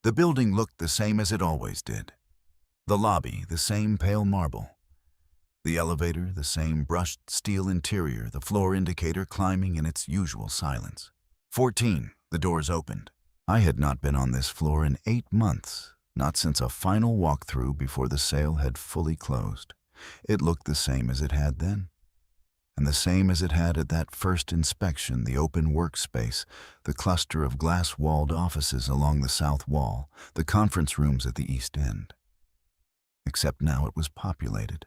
The building looked the same as it always did. The lobby, the same pale marble. The elevator, the same brushed steel interior, the floor indicator climbing in its usual silence. 14. The doors opened. I had not been on this floor in 8 months, not since a final walkthrough before the sale had fully closed. It looked the same as it had then, and the same as it had at that first inspection, the open workspace, the cluster of glass-walled offices along the south wall, the conference rooms at the east end. Except now it was populated.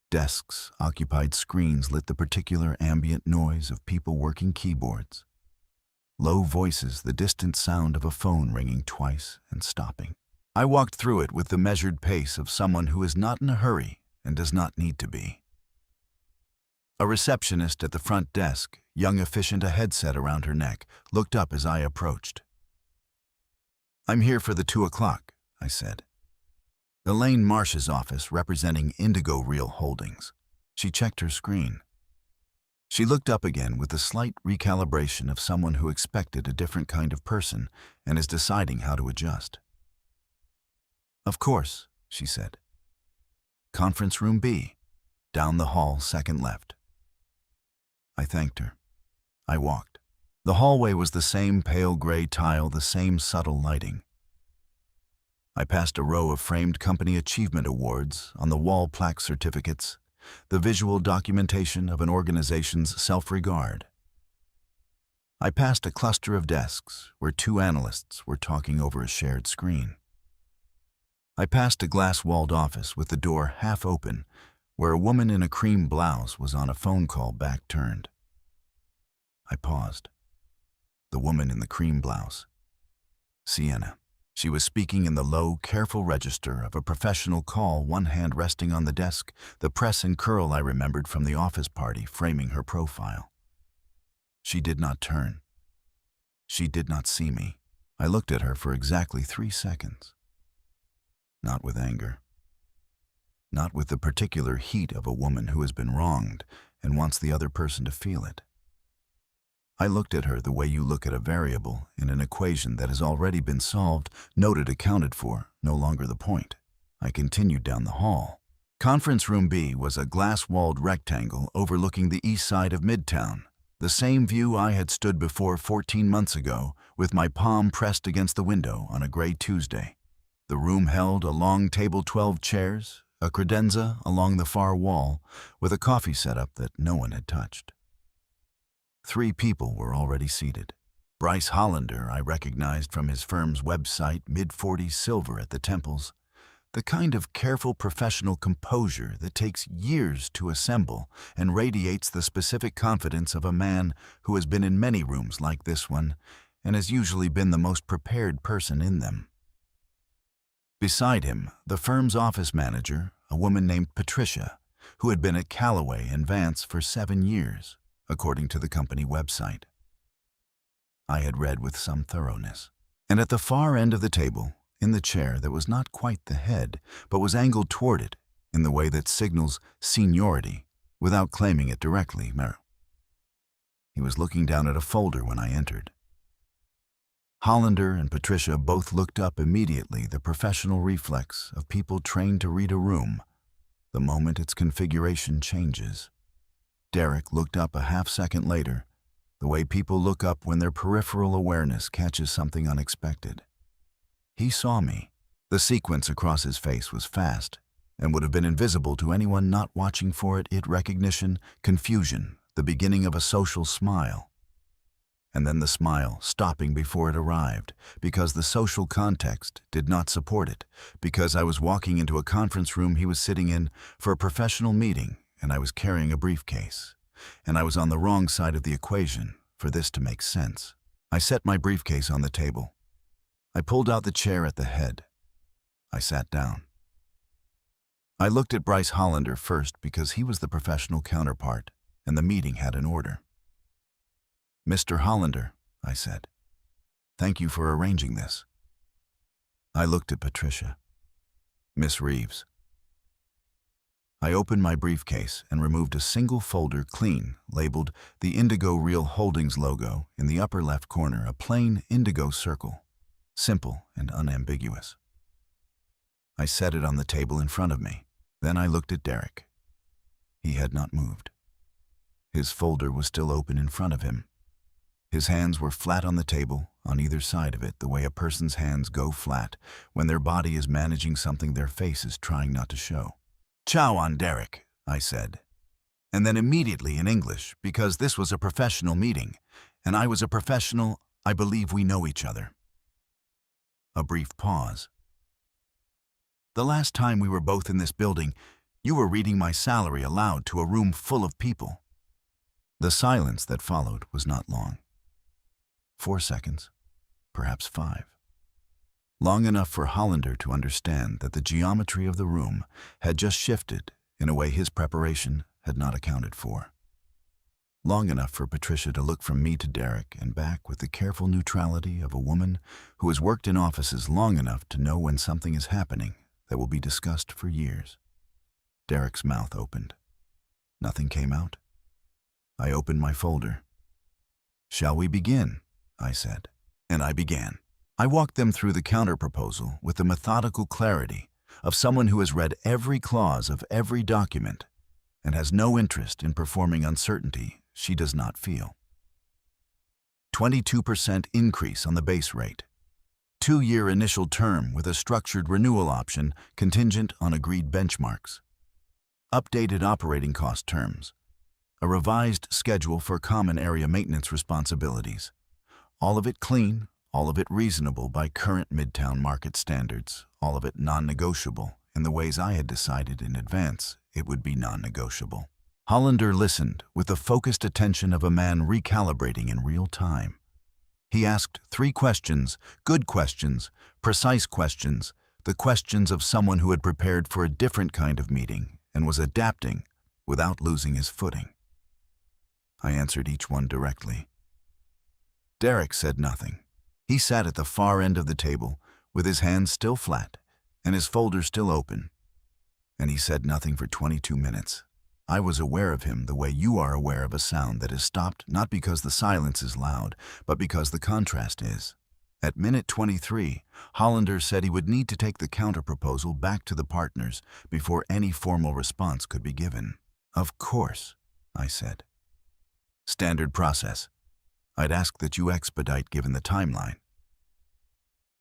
Desks, occupied screens lit the particular ambient noise of people working keyboards. Low voices, the distant sound of a phone ringing twice and stopping. I walked through it with the measured pace of someone who is not in a hurry and does not need to be. A receptionist at the front desk, young efficient, a headset around her neck, looked up as I approached. "I'm here for the 2 o'clock, I said. Elaine Marsh's office, representing Indigo Real Holdings. She checked her screen. She looked up again with the slight recalibration of someone who expected a different kind of person and is deciding how to adjust. "Of course," she said. "Conference room B, down the hall, second left." I thanked her. I walked. The hallway was the same pale gray tile, the same subtle lighting. I passed a row of framed company achievement awards, on the wall plaque certificates, the visual documentation of an organization's self-regard. I passed a cluster of desks where 2 analysts were talking over a shared screen. I passed a glass-walled office with the door half open, where a woman in a cream blouse was on a phone call back turned. I paused. The woman in the cream blouse. Sienna. She was speaking in the low, careful register of a professional call, one hand resting on the desk, the press and curl I remembered from the office party framing her profile. She did not turn. She did not see me. I looked at her for exactly 3 seconds. Not with anger. Not with the particular heat of a woman who has been wronged and wants the other person to feel it. I looked at her the way you look at a variable in an equation that has already been solved, noted, accounted for, no longer the point. I continued down the hall. Conference room B was a glass-walled rectangle overlooking the east side of Midtown, the same view I had stood before 14 months ago, with my palm pressed against the window on a gray Tuesday. The room held a long table, 12 chairs, a credenza along the far wall, with a coffee setup that no one had touched. 3 people were already seated. Bryce Hollander I recognized from his firm's website, mid-40s, silver at the temples, the kind of careful professional composure that takes years to assemble and radiates the specific confidence of a man who has been in many rooms like this one and has usually been the most prepared person in them. Beside him, the firm's office manager, a woman named Patricia, who had been at Callaway and Vance for 7 years. According to the company website. I had read with some thoroughness. And at the far end of the table, in the chair that was not quite the head, but was angled toward it in the way that signals seniority without claiming it directly, he was looking down at a folder when I entered. Hollander and Patricia both looked up immediately, the professional reflex of people trained to read a room the moment its configuration changes. Derek looked up a half-second later, the way people look up when their peripheral awareness catches something unexpected. He saw me. The sequence across his face was fast and would have been invisible to anyone not watching for it. Recognition, confusion, the beginning of a social smile. And then the smile stopping before it arrived, because the social context did not support it, because I was walking into a conference room he was sitting in for a professional meeting, and I was carrying a briefcase, and I was on the wrong side of the equation for this to make sense. I set my briefcase on the table. I pulled out the chair at the head. I sat down. I looked at Bryce Hollander first because he was the professional counterpart, and the meeting had an order. "Mr. Hollander," I said, "thank you for arranging this." I looked at Patricia. "Miss Reeves." I opened my briefcase and removed a single folder clean, labeled the Indigo Real Holdings logo in the upper left corner, a plain indigo circle, simple and unambiguous. I set it on the table in front of me. Then I looked at Derek. He had not moved. His folder was still open in front of him. His hands were flat on the table, on either side of it, the way a person's hands go flat when their body is managing something their face is trying not to show. "Chow on Derek," I said. And then immediately in English, because this was a professional meeting, and I was a professional, I believe we know each other. A brief pause. "The last time we were both in this building, you were reading my salary aloud to a room full of people." The silence that followed was not long. 4 seconds, perhaps 5. Long enough for Hollander to understand that the geometry of the room had just shifted in a way his preparation had not accounted for. Long enough for Patricia to look from me to Derek and back with the careful neutrality of a woman who has worked in offices long enough to know when something is happening that will be discussed for years. Derek's mouth opened. Nothing came out. I opened my folder. "Shall we begin?" I said. And I began. I walked them through the counter-proposal with the methodical clarity of someone who has read every clause of every document and has no interest in performing uncertainty she does not feel. 22% increase on the base rate. 2-year initial term with a structured renewal option contingent on agreed benchmarks. Updated operating cost terms. A revised schedule for common area maintenance responsibilities. All of it clean, all of it reasonable by current Midtown market standards, all of it non-negotiable in the ways I had decided in advance it would be non-negotiable. Hollander listened with the focused attention of a man recalibrating in real time. He asked 3 questions, good questions, precise questions, the questions of someone who had prepared for a different kind of meeting and was adapting without losing his footing. I answered each one directly. Derek said nothing. He sat at the far end of the table with his hands still flat and his folder still open. And he said nothing for 22 minutes. I was aware of him the way you are aware of a sound that is stopped not because the silence is loud, but because the contrast is. At minute 23, Hollander said he would need to take the counter-proposal back to the partners before any formal response could be given. "Of course," I said. "Standard process. I'd ask that you expedite given the timeline."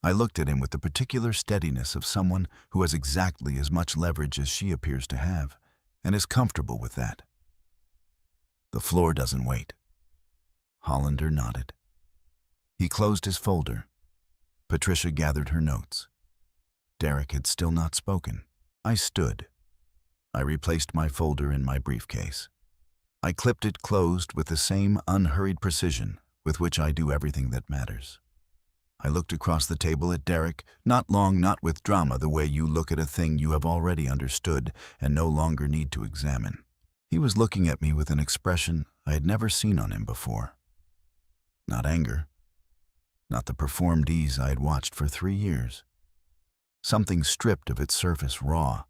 I looked at him with the particular steadiness of someone who has exactly as much leverage as she appears to have, and is comfortable with that. "The floor doesn't wait." Hollander nodded. He closed his folder. Patricia gathered her notes. Derek had still not spoken. I stood. I replaced my folder in my briefcase. I clipped it closed with the same unhurried precision with which I do everything that matters. I looked across the table at Derek, not long, not with drama, the way you look at a thing you have already understood and no longer need to examine. He was looking at me with an expression I had never seen on him before. Not anger. Not the performed ease I had watched for 3 years. Something stripped of its surface raw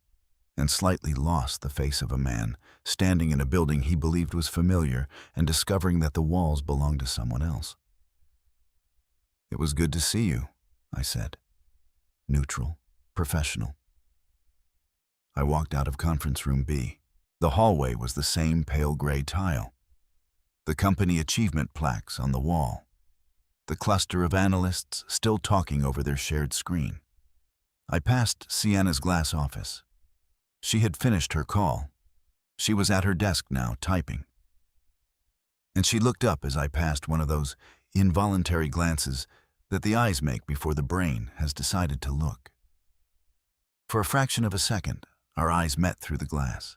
and slightly lost the face of a man standing in a building he believed was familiar and discovering that the walls belonged to someone else. "It was good to see you," I said. Neutral, professional. I walked out of conference room B. The hallway was the same pale gray tile. The company achievement plaques on the wall. The cluster of analysts still talking over their shared screen. I passed Sienna's glass office. She had finished her call. She was at her desk now, typing. And she looked up as I passed, one of those involuntary glances that the eyes make before the brain has decided to look. For a fraction of a second, our eyes met through the glass.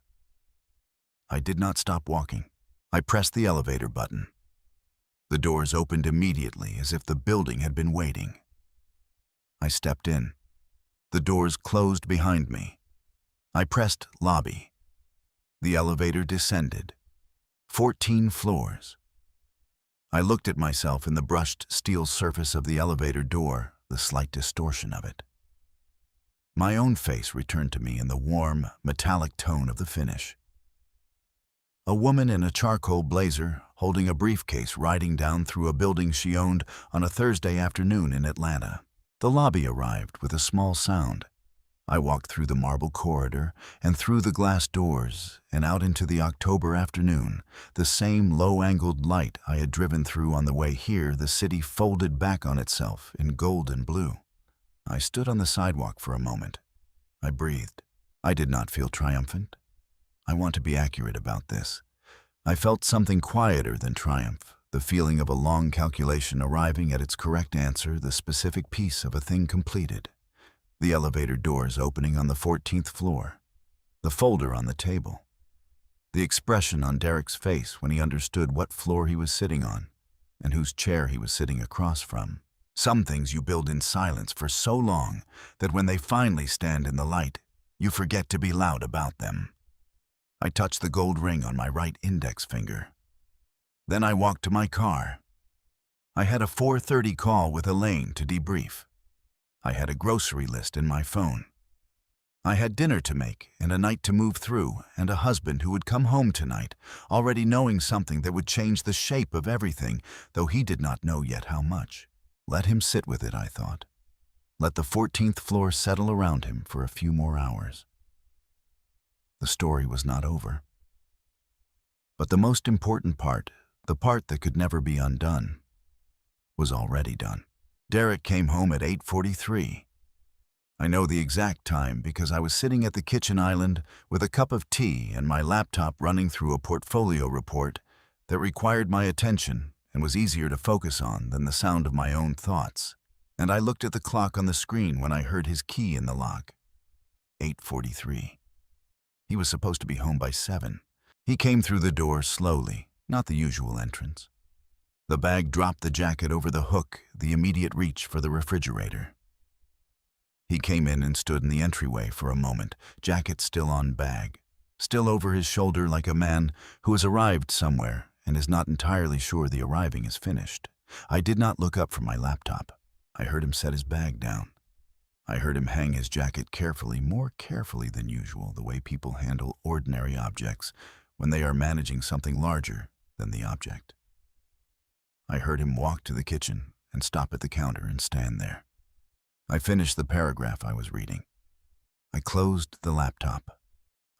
I did not stop walking. I pressed the elevator button. The doors opened immediately as if the building had been waiting. I stepped in. The doors closed behind me. I pressed lobby. The elevator descended. 14 floors. I looked at myself in the brushed steel surface of the elevator door, the slight distortion of it. My own face returned to me in the warm, metallic tone of the finish. A woman in a charcoal blazer, holding a briefcase, riding down through a building she owned on a Thursday afternoon in Atlanta. The lobby arrived with a small sound. I walked through the marble corridor and through the glass doors and out into the October afternoon, the same low-angled light I had driven through on the way here, the city folded back on itself in gold and blue. I stood on the sidewalk for a moment. I breathed. I did not feel triumphant. I want to be accurate about this. I felt something quieter than triumph, the feeling of a long calculation arriving at its correct answer, the specific piece of a thing completed. The elevator doors opening on the 14th floor. The folder on the table. The expression on Derek's face when he understood what floor he was sitting on and whose chair he was sitting across from. Some things you build in silence for so long that when they finally stand in the light, you forget to be loud about them. I touched the gold ring on my right index finger. Then I walked to my car. I had a 4:30 call with Elaine to debrief. I had a grocery list in my phone. I had dinner to make and a night to move through and a husband who would come home tonight, already knowing something that would change the shape of everything, though he did not know yet how much. Let him sit with it, I thought. Let the 14th floor settle around him for a few more hours. The story was not over. But the most important part, the part that could never be undone, was already done. Derek came home at 8:43. I know the exact time because I was sitting at the kitchen island with a cup of tea and my laptop running through a portfolio report that required my attention and was easier to focus on than the sound of my own thoughts. And I looked at the clock on the screen when I heard his key in the lock. 8:43. He was supposed to be home by 7. He came through the door slowly, not the usual entrance. The bag dropped the jacket over the hook, the immediate reach for the refrigerator. He came in and stood in the entryway for a moment, jacket still on bag, still over his shoulder like a man who has arrived somewhere and is not entirely sure the arriving is finished. I did not look up from my laptop. I heard him set his bag down. I heard him hang his jacket carefully, more carefully than usual, the way people handle ordinary objects when they are managing something larger than the object. I heard him walk to the kitchen and stop at the counter and stand there. I finished the paragraph I was reading. I closed the laptop.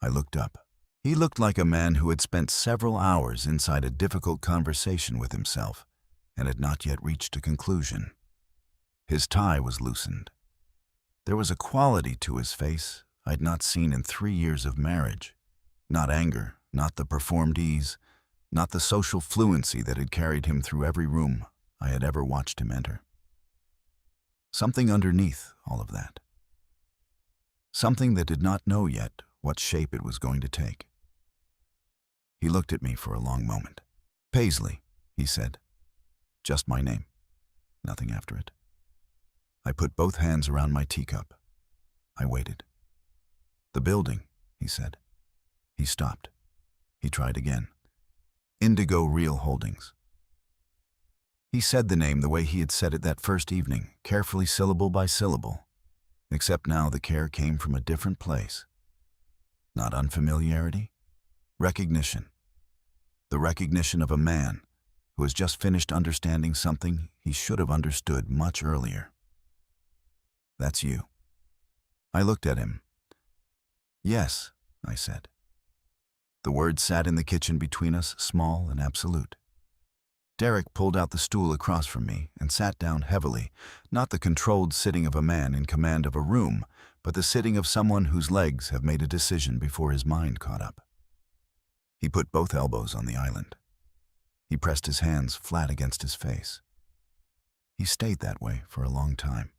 I looked up. He looked like a man who had spent several hours inside a difficult conversation with himself and had not yet reached a conclusion. His tie was loosened. There was a quality to his face I'd not seen in 3 years of marriage. Not anger, not the performed ease, not the social fluency that had carried him through every room I had ever watched him enter. Something underneath all of that. Something that did not know yet what shape it was going to take. He looked at me for a long moment. "Paisley," he said. Just my name. Nothing after it. I put both hands around my teacup. I waited. "The building," he said. He stopped. He tried again. "Indigo Real Holdings." He said the name the way he had said it that first evening, carefully syllable by syllable, except now the care came from a different place. Not unfamiliarity, recognition. The recognition of a man who has just finished understanding something he should have understood much earlier. "That's you." I looked at him. "Yes," I said. The words sat in the kitchen between us, small and absolute. Derek pulled out the stool across from me and sat down heavily, not the controlled sitting of a man in command of a room, but the sitting of someone whose legs have made a decision before his mind caught up. He put both elbows on the island. He pressed his hands flat against his face. He stayed that way for a long time.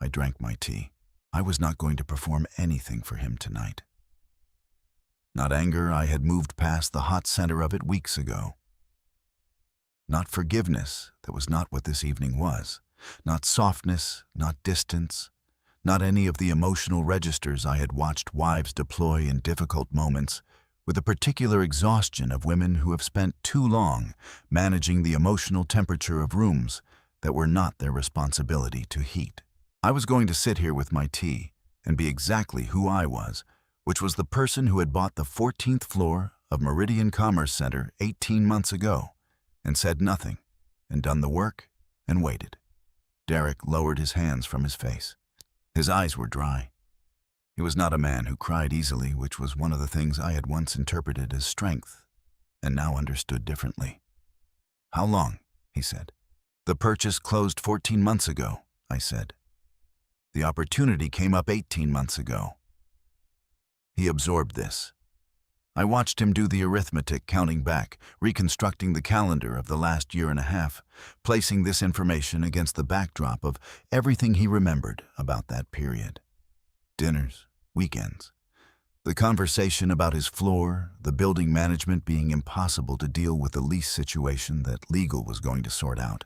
I drank my tea. I was not going to perform anything for him tonight. Not anger, I had moved past the hot center of it weeks ago. Not forgiveness, that was not what this evening was. Not softness, not distance, Not any of the emotional registers I had watched wives deploy in difficult moments, with a particular exhaustion of women who have spent too long managing the emotional temperature of rooms that were not their responsibility to heat. I was going to sit here with my tea and be exactly who I was, which was the person who had bought the 14th floor of Meridian Commerce Center 18 months ago and said nothing and done the work and waited. Derek lowered his hands from his face. His eyes were dry. He was not a man who cried easily, which was one of the things I had once interpreted as strength and now understood differently. "How long?" he said. "The purchase closed 14 months ago," I said. "The opportunity came up 18 months ago." He absorbed this. I watched him do the arithmetic, counting back, reconstructing the calendar of the last year and a half, placing this information against the backdrop of everything he remembered about that period. Dinners, weekends, the conversation about his floor, the building management being impossible to deal with the lease situation that legal was going to sort out.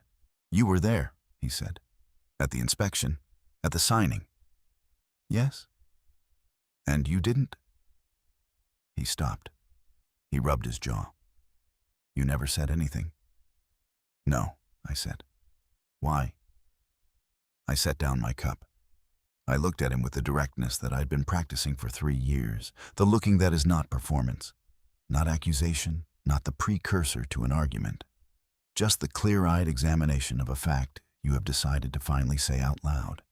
"You were there," he said. "At the inspection, at the signing." "Yes." "And you didn't?" He stopped. He rubbed his jaw. "You never said anything?" "No," I said. "Why?" I set down my cup. I looked at him with the directness that I'd been practicing for 3 years, the looking that is not performance, not accusation, not the precursor to an argument, just the clear-eyed examination of a fact you have decided to finally say out loud.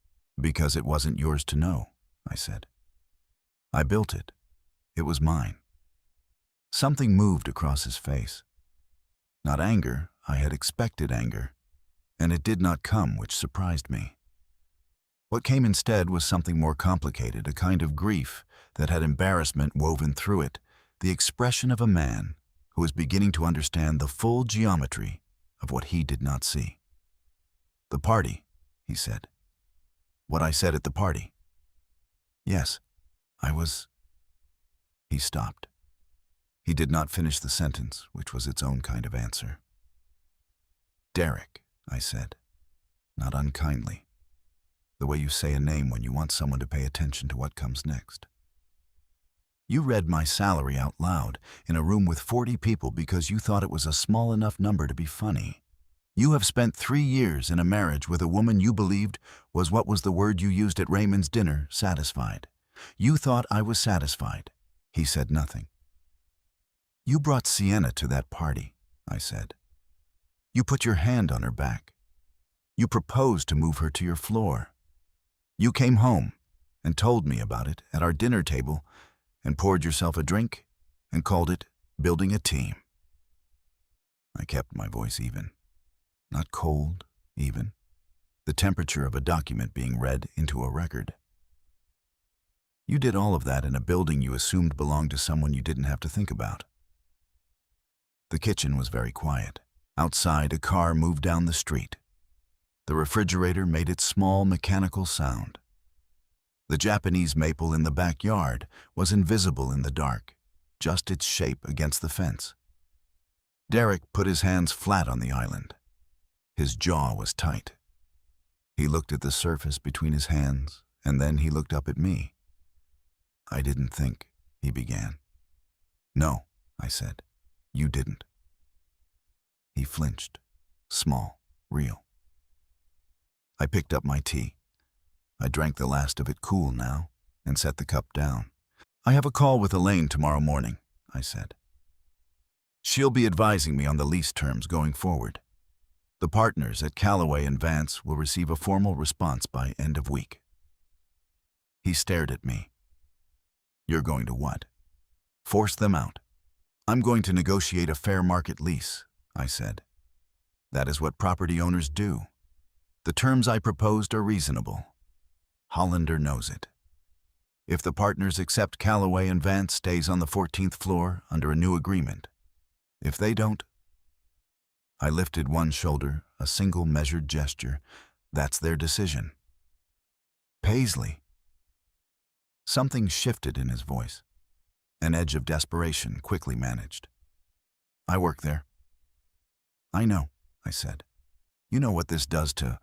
"Because it wasn't yours to know," I said. "I built it. It was mine." Something moved across his face. Not anger, I had expected anger, and it did not come, which surprised me. What came instead was something more complicated, a kind of grief that had embarrassment woven through it, the expression of a man who was beginning to understand the full geometry of what he did not see. "The party," he said. "What I said at the party." "Yes, I was—" He stopped. He did not finish the sentence, which was its own kind of answer. "Derek," I said, not unkindly, the way you say a name when you want someone to pay attention to what comes next. "You read my salary out loud in a room with 40 people because you thought it was a small enough number to be funny. You have spent 3 years in a marriage with a woman you believed was, what was the word you used at Raymond's dinner, satisfied. You thought I was satisfied." He said nothing. "You brought Sienna to that party," I said. "You put your hand on her back. You proposed to move her to your floor. You came home and told me about it at our dinner table and poured yourself a drink and called it building a team." I kept my voice even. Not cold, even. The temperature of a document being read into a record. "You did all of that in a building you assumed belonged to someone you didn't have to think about." The kitchen was very quiet. Outside, a car moved down the street. The refrigerator made its small mechanical sound. The Japanese maple in the backyard was invisible in the dark, just its shape against the fence. Derek put his hands flat on the island. His jaw was tight. He looked at the surface between his hands, and then he looked up at me. "I didn't think," he began. "No," I said. "You didn't." He flinched. Small, real. I picked up my tea. I drank the last of it cool now and set the cup down. "I have a call with Elaine tomorrow morning," I said. "She'll be advising me on the lease terms going forward. The partners at Callaway and Vance will receive a formal response by end of week." He stared at me. "You're going to what? Force them out?" "I'm going to negotiate a fair market lease," I said. "That is what property owners do. The terms I proposed are reasonable. Hollander knows it. If the partners accept, Callaway and Vance stays on the 14th floor under a new agreement. If they don't—" I lifted one shoulder, a single measured gesture. "That's their decision." "Paisley." Something shifted in his voice. An edge of desperation quickly managed. "I work there." "I know," I said. "You know what this does to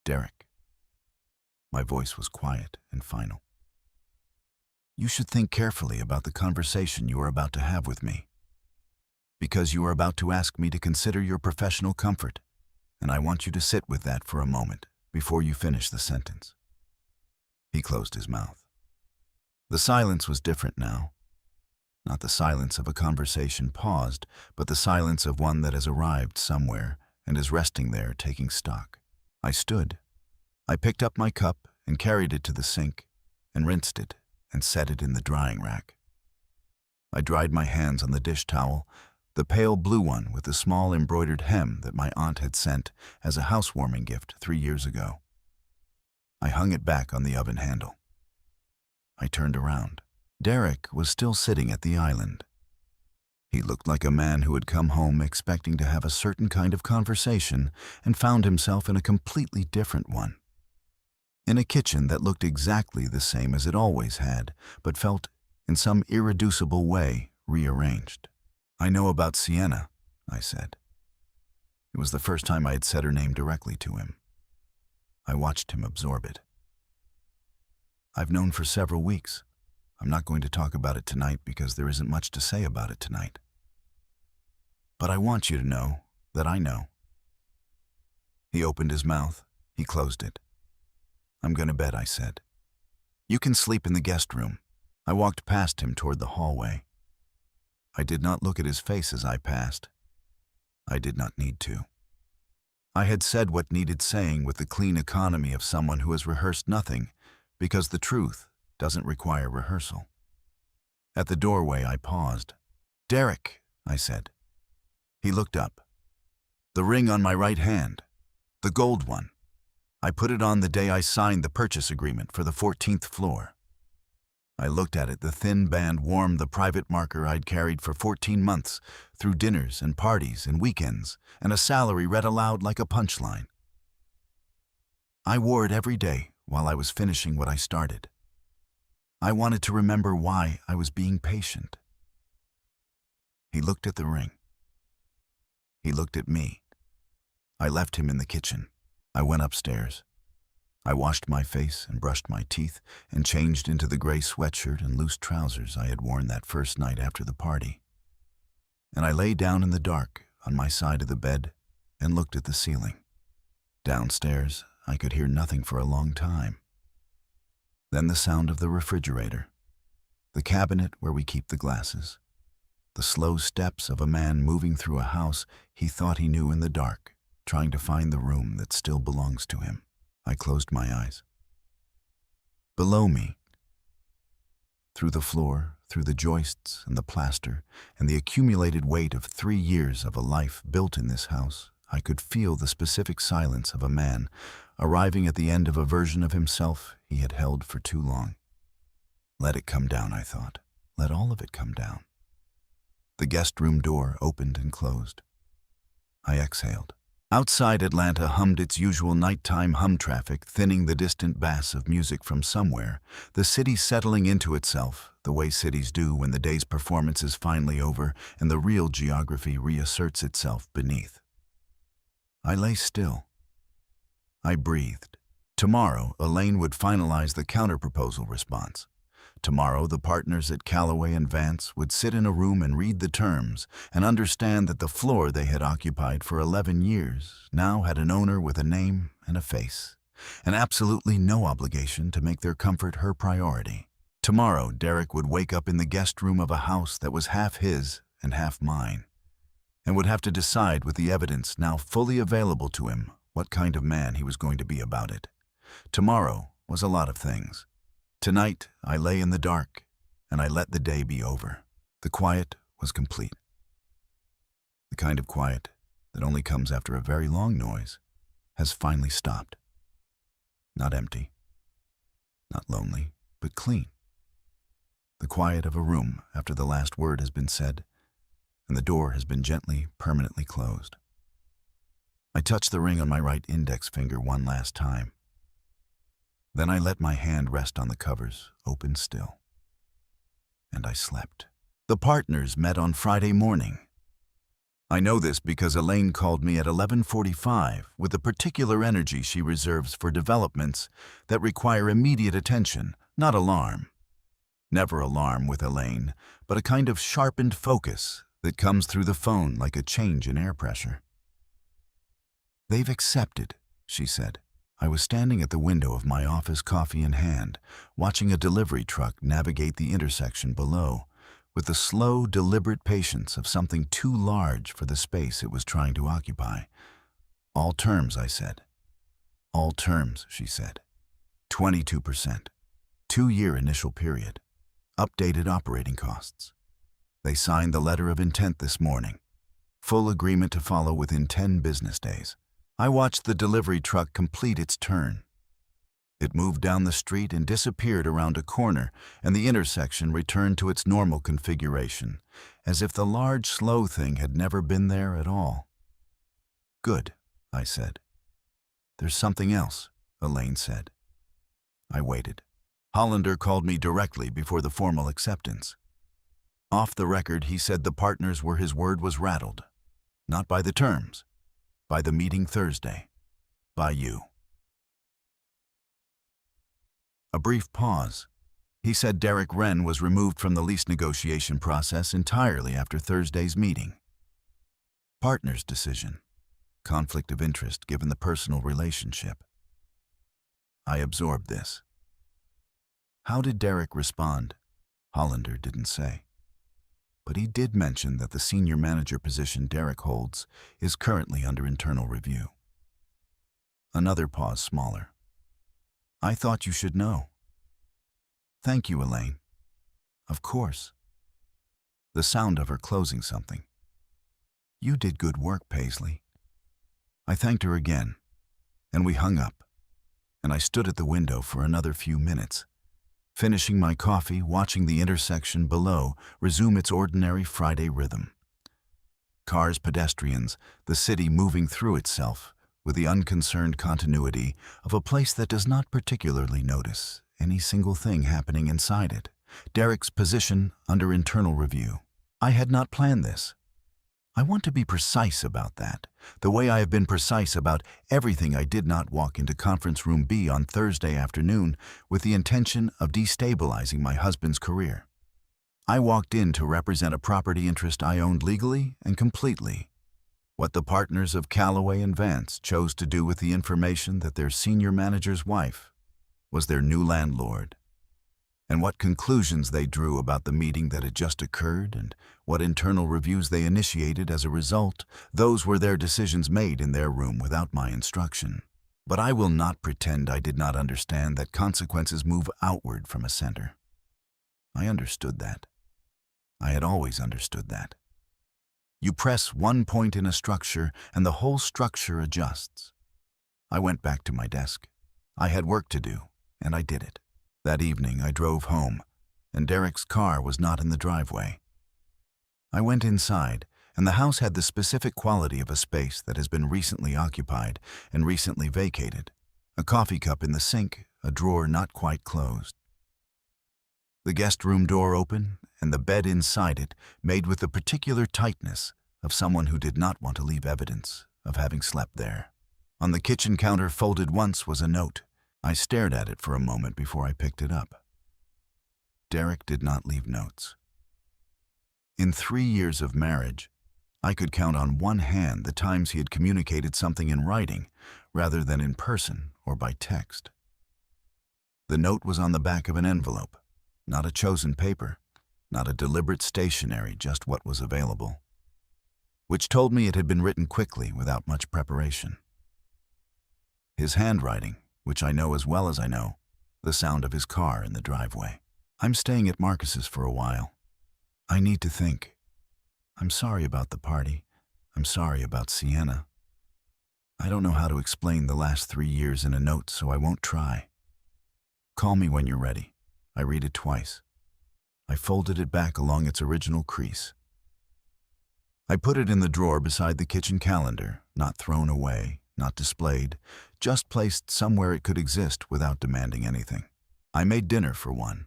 Derek." My voice was quiet and final. You should think carefully about the conversation you are about to have with me, because you are about to ask me to consider your professional comfort, and I want you to sit with that for a moment before you finish the sentence. He closed his mouth. The silence was different now. Not the silence of a conversation paused, but the silence of one that has arrived somewhere and is resting there taking stock. I stood. I picked up my cup and carried it to the sink and rinsed it and set it in the drying rack. I dried my hands on the dish towel, the pale blue one with the small embroidered hem that my aunt had sent as a housewarming gift 3 years ago. I hung it back on the oven handle. I turned around. Derek was still sitting at the island. He looked like a man who had come home expecting to have a certain kind of conversation and found himself in a completely different one. In a kitchen that looked exactly the same as it always had, but felt, in some irreducible way, rearranged. I know about Sienna, I said. It was the first time I had said her name directly to him. I watched him absorb it. I've known for several weeks. I'm not going to talk about it tonight because there isn't much to say about it tonight. But I want you to know that I know. He opened his mouth. He closed it. I'm going to bed, I said. You can sleep in the guest room. I walked past him toward the hallway. I did not look at his face as I passed. I did not need to. I had said what needed saying with the clean economy of someone who has rehearsed nothing, because the truth doesn't require rehearsal. At the doorway, I paused. Derek, I said. He looked up. The ring on my right hand, the gold one. I put it on the day I signed the purchase agreement for the 14th floor. I looked at it. The thin band warmed the private marker I'd carried for 14 months, through dinners and parties and weekends, and a salary read aloud like a punchline. I wore it every day while I was finishing what I started. I wanted to remember why I was being patient. He looked at the ring. He looked at me. I left him in the kitchen. I went upstairs. I washed my face and brushed my teeth and changed into the gray sweatshirt and loose trousers I had worn that first night after the party. And I lay down in the dark on my side of the bed and looked at the ceiling. Downstairs, I could hear nothing for a long time. Then the sound of the refrigerator, the cabinet where we keep the glasses, the slow steps of a man moving through a house he thought he knew in the dark, trying to find the room that still belongs to him. I closed my eyes. Below me, through the floor, through the joists and the plaster, and the accumulated weight of 3 years of a life built in this house, I could feel the specific silence of a man arriving at the end of a version of himself he had held for too long. Let it come down, I thought. Let all of it come down. The guest room door opened and closed. I exhaled. Outside, Atlanta hummed its usual nighttime hum traffic, thinning the distant bass of music from somewhere, the city settling into itself, the way cities do when the day's performance is finally over and the real geography reasserts itself beneath. I lay still. I breathed. Tomorrow, Elaine would finalize the counterproposal response. Tomorrow, the partners at Callaway and Vance would sit in a room and read the terms and understand that the floor they had occupied for 11 years now had an owner with a name and a face, and absolutely no obligation to make their comfort her priority. Tomorrow, Derek would wake up in the guest room of a house that was half his and half mine, and would have to decide with the evidence now fully available to him what kind of man he was going to be about it. Tomorrow was a lot of things. Tonight, I lay in the dark, and I let the day be over. The quiet was complete. The kind of quiet that only comes after a very long noise has finally stopped. Not empty, not lonely, but clean. The quiet of a room after the last word has been said, and the door has been gently, permanently closed. I touched the ring on my right index finger one last time. Then I let my hand rest on the covers, open still. And I slept. The partners met on Friday morning. I know this because Elaine called me at 11:45 with the particular energy she reserves for developments that require immediate attention, not alarm. Never alarm with Elaine, but a kind of sharpened focus that comes through the phone like a change in air pressure. "They've accepted," she said. I was standing at the window of my office, coffee in hand, watching a delivery truck navigate the intersection below, with the slow, deliberate patience of something too large for the space it was trying to occupy. "All terms," I said. "All terms," she said. 22%. 2-year initial period. Updated operating costs. They signed the letter of intent this morning. Full agreement to follow within 10 business days. I watched the delivery truck complete its turn. It moved down the street and disappeared around a corner, and the intersection returned to its normal configuration, as if the large, slow thing had never been there at all. "Good," I said. "There's something else," Elaine said. I waited. Hollander called me directly before the formal acceptance. Off the record, he said the partners were his word was rattled. Not by the terms. By the meeting Thursday. By you. A brief pause. He said Derek Wren was removed from the lease negotiation process entirely after Thursday's meeting. Partner's decision. Conflict of interest given the personal relationship. I absorbed this. How did Derek respond? Hollander didn't say. But he did mention that the senior manager position Derek holds is currently under internal review. Another pause, smaller. "I thought you should know." "Thank you, Elaine." "Of course." The sound of her closing something. "You did good work, Paisley." I thanked her again, and we hung up, and I stood at the window for another few minutes, finishing my coffee, watching the intersection below resume its ordinary Friday rhythm. Cars, pedestrians, the city moving through itself with the unconcerned continuity of a place that does not particularly notice any single thing happening inside it. Derek's position under internal review. I had not planned this. I want to be precise about that, the way I have been precise about everything. I did not walk into Conference Room B on Thursday afternoon with the intention of destabilizing my husband's career. I walked in to represent a property interest I owned legally and completely. What the partners of Callaway and Vance chose to do with the information that their senior manager's wife was their new landlord, and what conclusions they drew about the meeting that had just occurred and what internal reviews they initiated as a result, those were their decisions made in their room without my instruction. But I will not pretend I did not understand that consequences move outward from a center. I understood that. I had always understood that. You press one point in a structure and the whole structure adjusts. I went back to my desk. I had work to do, and I did it. That evening I drove home, and Derek's car was not in the driveway. I went inside, and the house had the specific quality of a space that has been recently occupied and recently vacated. A coffee cup in the sink, a drawer not quite closed. The guest room door open, and the bed inside it made with the particular tightness of someone who did not want to leave evidence of having slept there. On the kitchen counter, folded once, was a note. I stared at it for a moment before I picked it up. Derek did not leave notes. In 3 years of marriage, I could count on one hand the times he had communicated something in writing rather than in person or by text. The note was on the back of an envelope, not a chosen paper, not a deliberate stationery, just what was available, which told me it had been written quickly without much preparation. His handwriting, which I know as well as I know the sound of his car in the driveway. "I'm staying at Marcus's for a while. I need to think. I'm sorry about the party. I'm sorry about Sienna. I don't know how to explain the last 3 years in a note, so I won't try. Call me when you're ready." I read it twice. I folded it back along its original crease. I put it in the drawer beside the kitchen calendar, not thrown away, not displayed, just placed somewhere it could exist without demanding anything. I made dinner for one.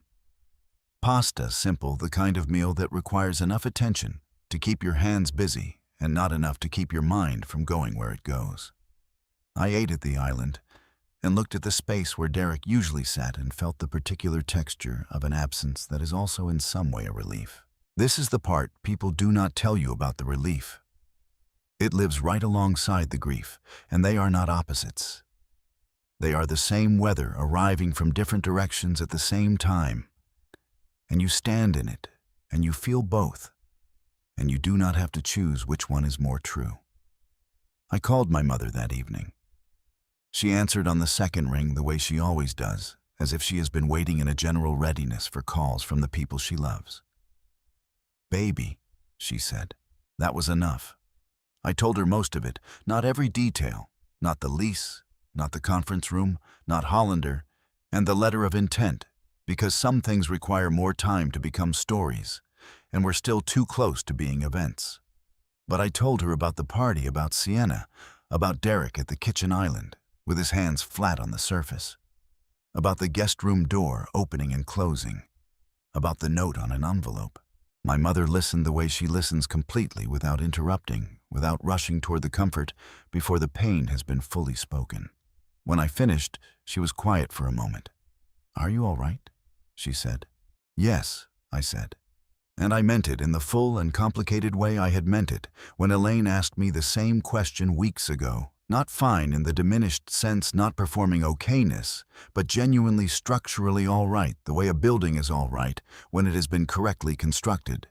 Pasta, simple, the kind of meal that requires enough attention to keep your hands busy and not enough to keep your mind from going where it goes. I ate at the island and looked at the space where Derek usually sat and felt the particular texture of an absence that is also in some way a relief. This is the part people do not tell you about the relief. It lives right alongside the grief, and they are not opposites. They are the same weather arriving from different directions at the same time, and you stand in it, and you feel both, and you do not have to choose which one is more true. I called my mother that evening. She answered on the second ring the way she always does, as if she has been waiting in a general readiness for calls from the people she loves. "Baby," she said. That was enough. I told her most of it, not every detail, not the lease, not the conference room, not Hollander, and the letter of intent, because some things require more time to become stories, and we're still too close to being events. But I told her about the party, about Sienna, about Derek at the kitchen island, with his hands flat on the surface, about the guest room door opening and closing, about the note on an envelope. My mother listened the way she listens, completely, without interrupting, without rushing toward the comfort before the pain has been fully spoken. When I finished, she was quiet for a moment. "Are you all right?" she said. "Yes," I said. And I meant it in the full and complicated way I had meant it when Elaine asked me the same question weeks ago. Not fine in the diminished sense, not performing okayness, but genuinely structurally all right, the way a building is all right when it has been correctly constructed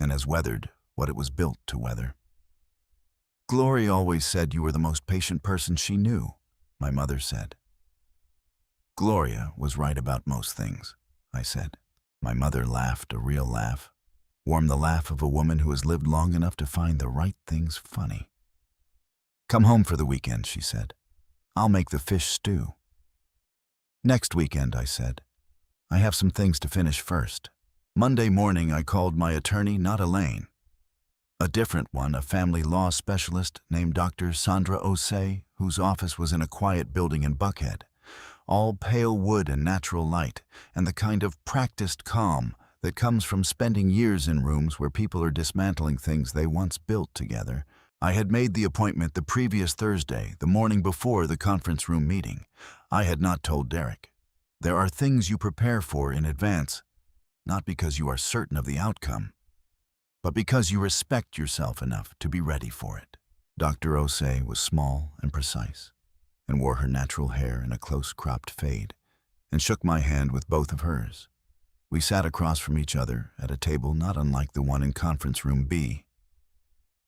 and has weathered what it was built to weather. "Glory always said you were the most patient person she knew," my mother said. "Gloria was right about most things," I said. My mother laughed, a real laugh, warm the laugh of a woman who has lived long enough to find the right things funny. "Come home for the weekend," she said. "I'll make the fish stew." "Next weekend," I said. "I have some things to finish first." Monday morning I called my attorney, not Elaine. A different one, a family law specialist named Dr. Sandra Osei, whose office was in a quiet building in Buckhead. All pale wood and natural light, and the kind of practiced calm that comes from spending years in rooms where people are dismantling things they once built together. I had made the appointment the previous Thursday, the morning before the conference room meeting. I had not told Derek. There are things you prepare for in advance, not because you are certain of the outcome, but because you respect yourself enough to be ready for it. Dr. Osei was small and precise, and wore her natural hair in a close-cropped fade, and shook my hand with both of hers. We sat across from each other at a table not unlike the one in conference room B,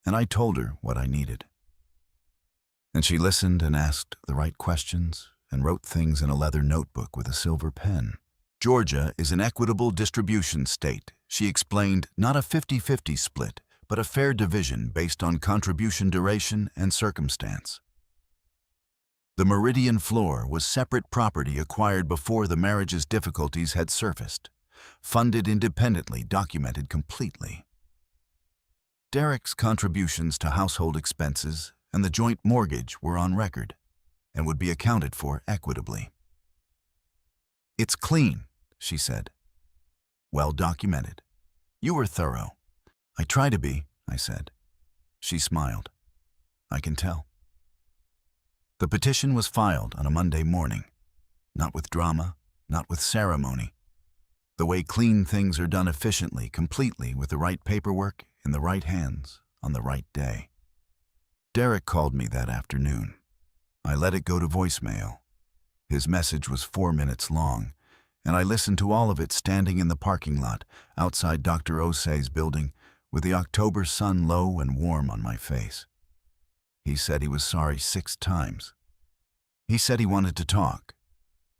and I told her what I needed. And she listened and asked the right questions and wrote things in a leather notebook with a silver pen. "Georgia is an equitable distribution state," she explained, "not a 50-50 split, but a fair division based on contribution duration and circumstance. The Meridian floor was separate property acquired before the marriage's difficulties had surfaced, funded independently, documented completely. Derek's contributions to household expenses and the joint mortgage were on record and would be accounted for equitably. It's clean, she said. Well documented. You were thorough. I try to be, I said. She smiled. I can tell. The petition was filed on a Monday morning, not with drama, not with ceremony. The way clean things are done efficiently, completely, with the right paperwork, in the right hands, on the right day. Derek called me that afternoon. I let it go to voicemail. His message was 4 minutes long, and I listened to all of it standing in the parking lot outside Dr. Osei's building with the October sun low and warm on my face. He said he was sorry 6 times. He said he wanted to talk.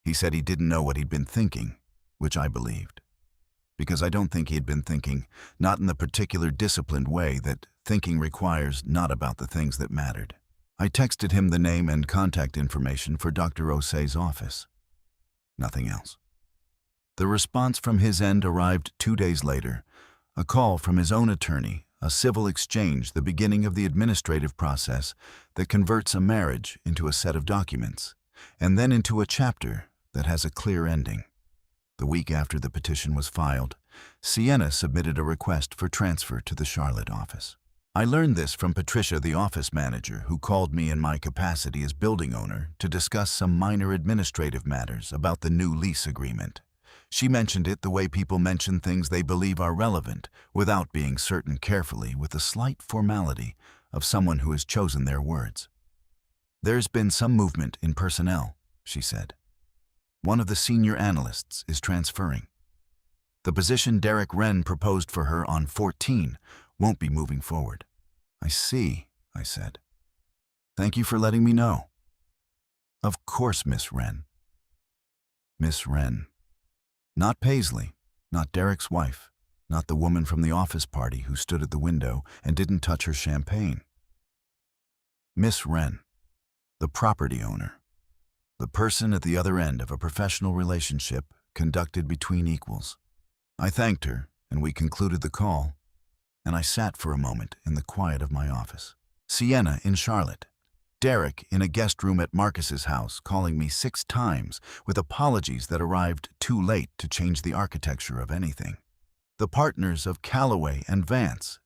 He said he didn't know what he'd been thinking, which I believed. Because I don't think he'd been thinking, not in the particular disciplined way that thinking requires, not about the things that mattered. I texted him the name and contact information for Dr. Osei's office. Nothing else. The response from his end arrived 2 days later, a call from his own attorney, a civil exchange, the beginning of the administrative process that converts a marriage into a set of documents, and then into a chapter that has a clear ending. The week after the petition was filed, Sienna submitted a request for transfer to the Charlotte office. I learned this from Patricia, the office manager, who called me in my capacity as building owner to discuss some minor administrative matters about the new lease agreement. She mentioned it the way people mention things they believe are relevant, without being certain, carefully, with the slight formality of someone who has chosen their words. "There's been some movement in personnel," she said. "One of the senior analysts is transferring. The position Derek Wren proposed for her on 14 won't be moving forward." "I see," I said. "Thank you for letting me know." "Of course, Miss Wren." Miss Wren. Not Paisley, not Derek's wife, not the woman from the office party who stood at the window and didn't touch her champagne. Miss Wren, the property owner, the person at the other end of a professional relationship conducted between equals. I thanked her, and we concluded the call, and I sat for a moment in the quiet of my office. Sienna in Charlotte. Derek in a guest room at Marcus's house, calling me 6 times with apologies that arrived too late to change the architecture of anything. The partners of Callaway and Vance,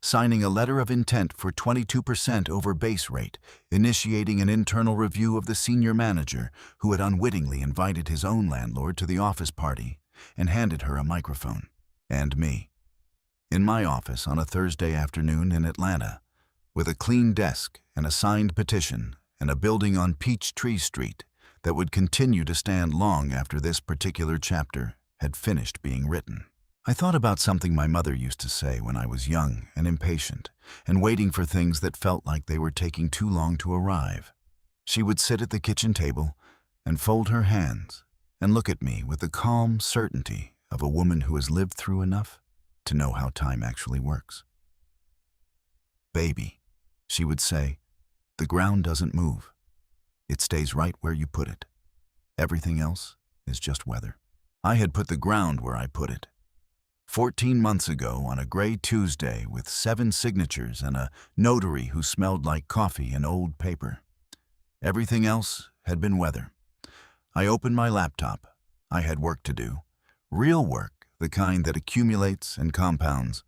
signing a letter of intent for 22% over base rate, initiating an internal review of the senior manager who had unwittingly invited his own landlord to the office party and handed her a microphone. And me, in my office on a Thursday afternoon in Atlanta, with a clean desk and a signed petition and a building on Peachtree Street that would continue to stand long after this particular chapter had finished being written. I thought about something my mother used to say when I was young and impatient and waiting for things that felt like they were taking too long to arrive. She would sit at the kitchen table and fold her hands and look at me with the calm certainty of a woman who has lived through enough to know how time actually works. "Baby," she would say, "the ground doesn't move. It stays right where you put it. Everything else is just weather." I had put the ground where I put it. 14 months ago on a gray Tuesday with 7 signatures and a notary who smelled like coffee and old paper. Everything else had been weather. I opened my laptop. I had work to do. Real work, the kind that accumulates and compounds,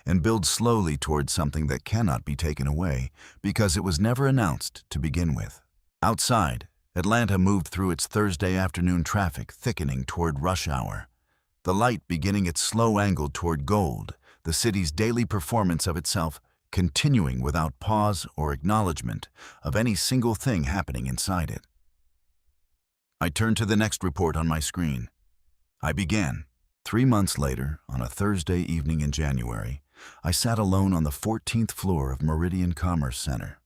and builds slowly towards something that cannot be taken away because it was never announced to begin with. Outside, Atlanta moved through its Thursday afternoon traffic thickening toward rush hour, the light beginning its slow angle toward gold, the city's daily performance of itself continuing without pause or acknowledgement of any single thing happening inside it. I turned to the next report on my screen. I began. 3 months later, on a Thursday evening in January, I sat alone on the 14th floor of Meridian Commerce Center.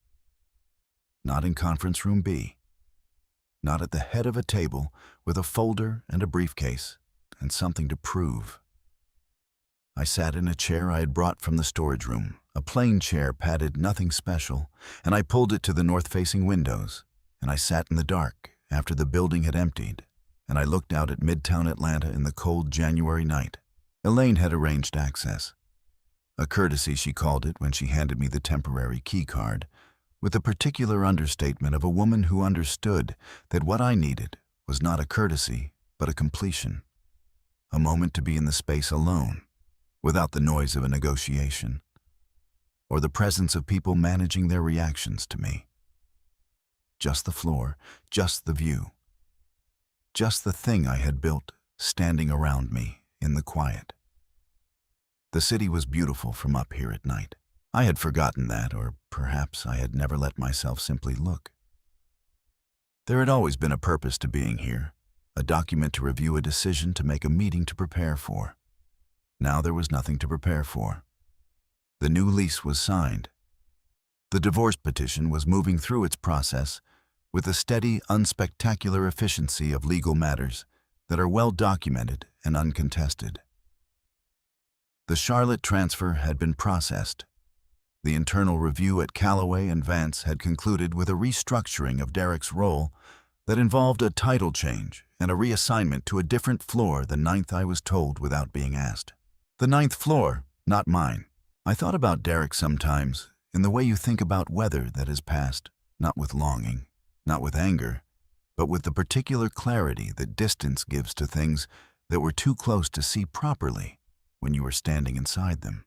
Not in Conference Room B. Not at the head of a table with a folder and a briefcase and something to prove. I sat in a chair I had brought from the storage room, a plain chair padded nothing special, and I pulled it to the north-facing windows, and I sat in the dark after the building had emptied, and I looked out at Midtown Atlanta in the cold January night. Elaine had arranged access. A courtesy, she called it when she handed me the temporary key card, with the particular understatement of a woman who understood that what I needed was not a courtesy, but a completion. A moment to be in the space alone, without the noise of a negotiation, or the presence of people managing their reactions to me. Just the floor, just the view. Just the thing I had built standing around me in the quiet. The city was beautiful from up here at night. I had forgotten that, or perhaps I had never let myself simply look. There had always been a purpose to being here, a document to review, a decision to make, a meeting to prepare for. Now there was nothing to prepare for. The new lease was signed. The divorce petition was moving through its process with the steady, unspectacular efficiency of legal matters that are well documented and uncontested. The Charlotte transfer had been processed. The internal review at Callaway and Vance had concluded with a restructuring of Derek's role that involved a title change and a reassignment to a different floor, the 9th, I was told without being asked. The 9th floor, not mine. I thought about Derek sometimes in the way you think about weather that has passed, not with longing, not with anger, but with the particular clarity that distance gives to things that were too close to see properly when you were standing inside them.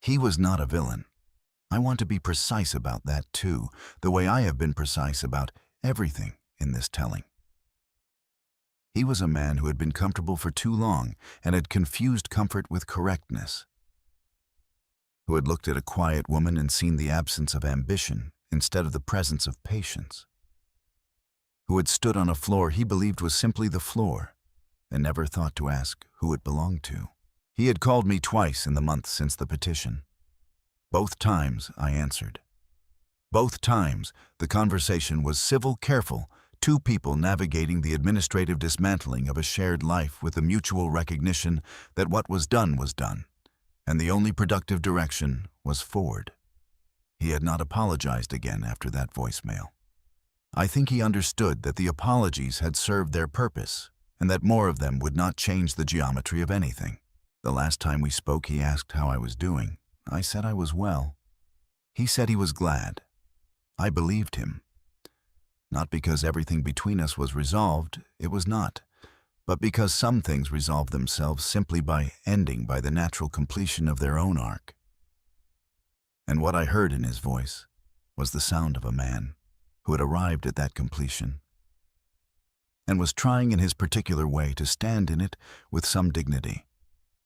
He was not a villain. I want to be precise about that too, the way I have been precise about everything in this telling. He was a man who had been comfortable for too long and had confused comfort with correctness, who had looked at a quiet woman and seen the absence of ambition instead of the presence of patience, who had stood on a floor he believed was simply the floor and never thought to ask who it belonged to. He had called me twice in the months since the petition. Both times I answered. Both times the conversation was civil, careful, two people navigating the administrative dismantling of a shared life with the mutual recognition that what was done, and the only productive direction was forward. He had not apologized again after that voicemail. I think he understood that the apologies had served their purpose and that more of them would not change the geometry of anything. The last time we spoke, he asked how I was doing. I said I was well. He said he was glad. I believed him. Not because everything between us was resolved, it was not, but because some things resolve themselves simply by ending by the natural completion of their own arc. And what I heard in his voice was the sound of a man who had arrived at that completion and was trying in his particular way to stand in it with some dignity.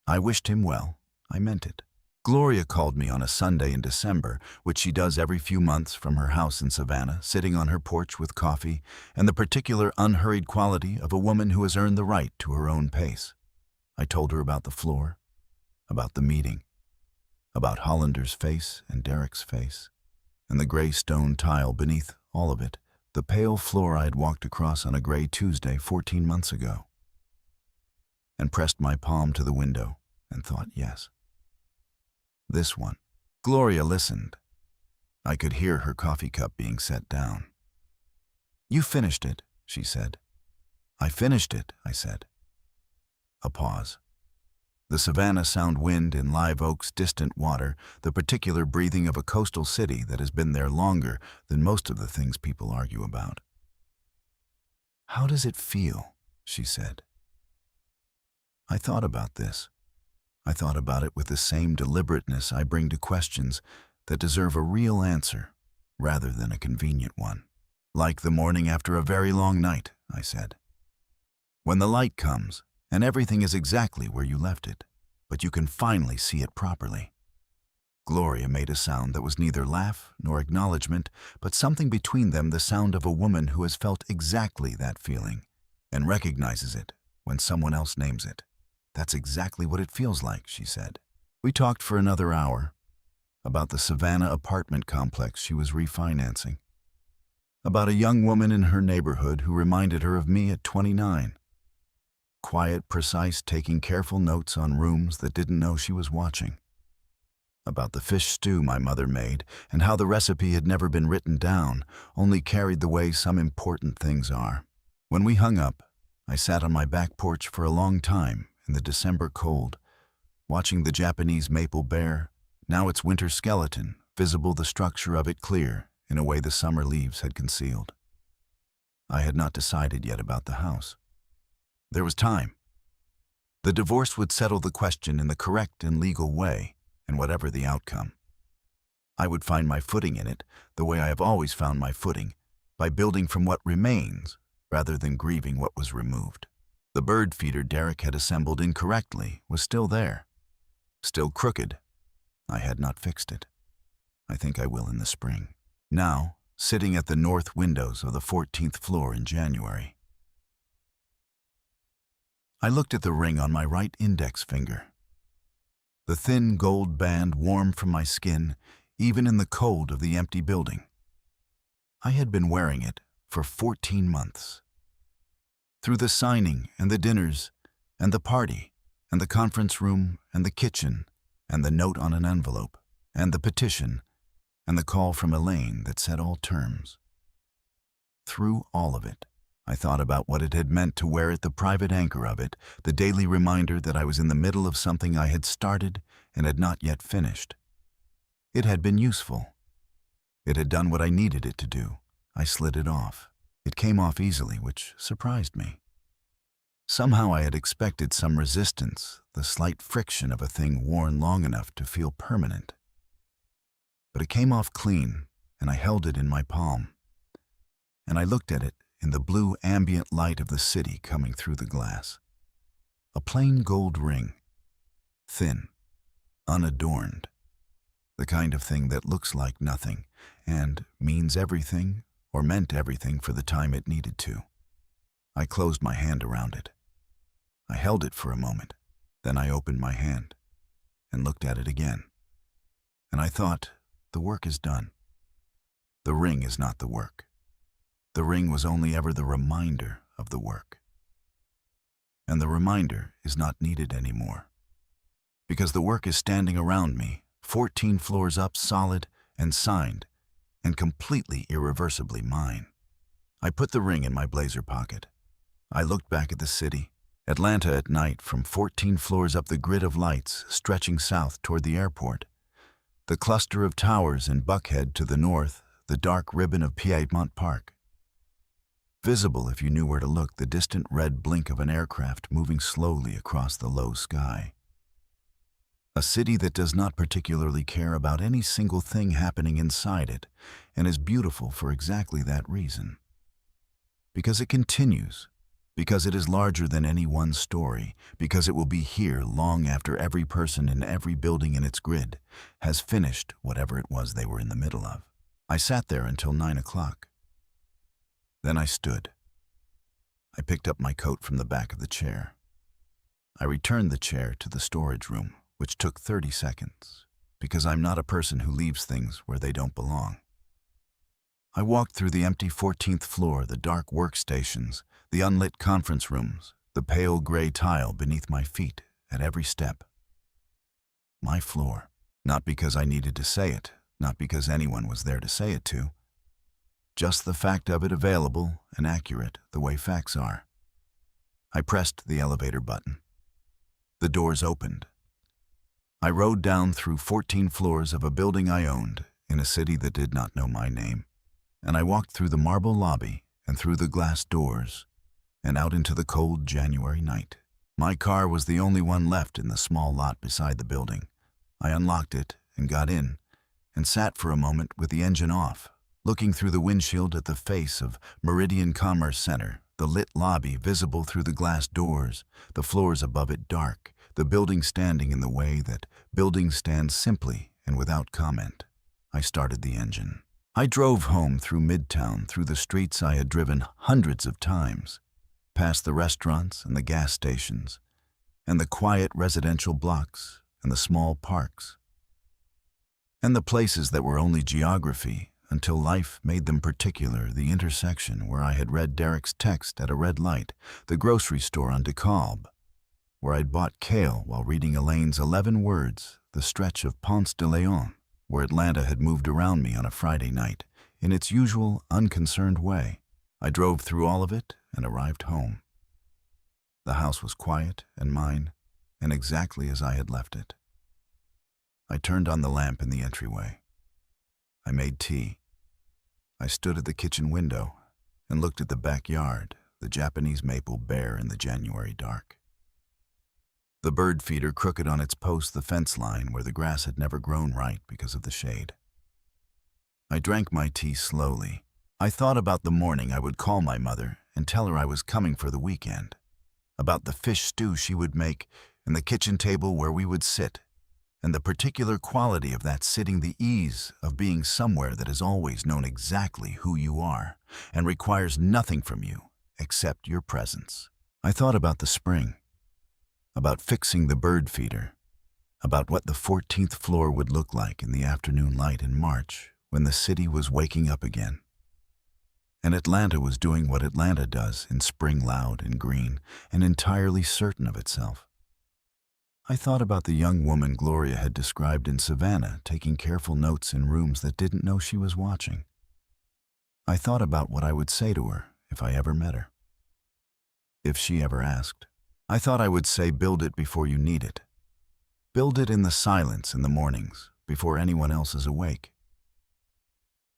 I wished him well. I meant it. Gloria called me on a Sunday in December, which she does every few months from her house in Savannah, sitting on her porch with coffee and the particular unhurried quality of a woman who has earned the right to her own pace. I told her about the floor, about the meeting, about Hollander's face and Derek's face, and the gray stone tile beneath all of it, the pale floor I had walked across on a gray Tuesday 14 months ago, and pressed my palm to the window and thought, yes, this one. Gloria listened. I could hear her coffee cup being set down. You finished it, she said. I finished it, I said. A pause. The Savannah sound wind in Live Oak's distant water, the particular breathing of a coastal city that has been there longer than most of the things people argue about. How does it feel? She said. I thought about this. I thought about it with the same deliberateness I bring to questions that deserve a real answer rather than a convenient one. Like the morning after a very long night, I said. When the light comes and everything is exactly where you left it, but you can finally see it properly. Gloria made a sound that was neither laugh nor acknowledgement, but something between them, the sound of a woman who has felt exactly that feeling and recognizes it when someone else names it. That's exactly what it feels like, she said. We talked for another hour about the Savannah apartment complex she was refinancing, about a young woman in her neighborhood who reminded her of me at 29. Quiet, precise, taking careful notes on rooms that didn't know she was watching. About the fish stew my mother made and how the recipe had never been written down, only carried the way some important things are. When we hung up, I sat on my back porch for a long time in the December cold, watching the Japanese maple bear, now its winter skeleton, visible the structure of it clear in a way the summer leaves had concealed. I had not decided yet about the house. There was time. The divorce would settle the question in the correct and legal way, and whatever the outcome. I would find my footing in it the way I have always found my footing, by building from what remains rather than grieving what was removed. The bird feeder Derek had assembled incorrectly was still there, still crooked. I had not fixed it. I think I will in the spring. Now, sitting at the north windows of the 14th floor in January, I looked at the ring on my right index finger. The thin gold band warm from my skin, even in the cold of the empty building. I had been wearing it for 14 months. Through the signing and the dinners and the party and the conference room and the kitchen and the note on an envelope and the petition and the call from Elaine that set all terms. Through all of it, I thought about what it had meant to wear it, the private anchor of it, the daily reminder that I was in the middle of something I had started and had not yet finished. It had been useful. It had done what I needed it to do. I slid it off. It came off easily, which surprised me. Somehow I had expected some resistance, the slight friction of a thing worn long enough to feel permanent. But it came off clean, and I held it in my palm. And I looked at it in the blue ambient light of the city coming through the glass. A plain gold ring, thin, unadorned, the kind of thing that looks like nothing and means everything or meant everything for the time it needed to. I closed my hand around it. I held it for a moment, then I opened my hand and looked at it again. And I thought, the work is done. The ring is not the work. The ring was only ever the reminder of the work. And the reminder is not needed anymore. Because the work is standing around me, 14 floors up, solid and signed, and completely irreversibly mine. I put the ring in my blazer pocket. I looked back at the city, Atlanta at night, from 14 floors up, the grid of lights stretching south toward the airport. The cluster of towers in Buckhead to the north, the dark ribbon of Piedmont Park. Visible, if you knew where to look, the distant red blink of an aircraft moving slowly across the low sky. A city that does not particularly care about any single thing happening inside it, and is beautiful for exactly that reason. Because it continues, because it is larger than any one story, because it will be here long after every person in every building in its grid has finished whatever it was they were in the middle of. I sat there until 9 o'clock. Then I stood. I picked up my coat from the back of the chair. I returned the chair to the storage room, which took 30 seconds, because I'm not a person who leaves things where they don't belong. I walked through the empty 14th floor, the dark workstations, the unlit conference rooms, the pale gray tile beneath my feet at every step. My floor, not because I needed to say it, not because anyone was there to say it to, just the fact of it available and accurate the way facts are. I pressed the elevator button. The doors opened. I rode down through 14 floors of a building I owned in a city that did not know my name, and I walked through the marble lobby and through the glass doors and out into the cold January night. My car was the only one left in the small lot beside the building. I unlocked it and got in and sat for a moment with the engine off, looking through the windshield at the face of Meridian Commerce Center, the lit lobby visible through the glass doors, the floors above it dark, the building standing in the way that buildings stand, simply and without comment. I started the engine. I drove home through Midtown, through the streets I had driven hundreds of times, past the restaurants and the gas stations, and the quiet residential blocks and the small parks, and the places that were only geography until life made them particular, the intersection where I had read Derek's text at a red light, the grocery store on DeKalb, where I'd bought kale while reading Elaine's 11 Words, the stretch of Ponce de Leon, where Atlanta had moved around me on a Friday night, in its usual unconcerned way. I drove through all of it and arrived home. The house was quiet and mine, and exactly as I had left it. I turned on the lamp in the entryway. I made tea. I stood at the kitchen window and looked at the backyard, the Japanese maple bare in the January dark. The bird feeder crooked on its post, the fence line where the grass had never grown right because of the shade. I drank my tea slowly. I thought about the morning I would call my mother and tell her I was coming for the weekend, about the fish stew she would make and the kitchen table where we would sit, and the particular quality of that sitting, the ease of being somewhere that has always known exactly who you are and requires nothing from you except your presence. I thought about the spring, about fixing the bird feeder, about what the 14th floor would look like in the afternoon light in March when the city was waking up again. And Atlanta was doing what Atlanta does in spring, loud and green and entirely certain of itself. I thought about the young woman Gloria had described in Savannah, taking careful notes in rooms that didn't know she was watching. I thought about what I would say to her if I ever met her, if she ever asked. I thought I would say, build it before you need it. Build it in the silence in the mornings, before anyone else is awake.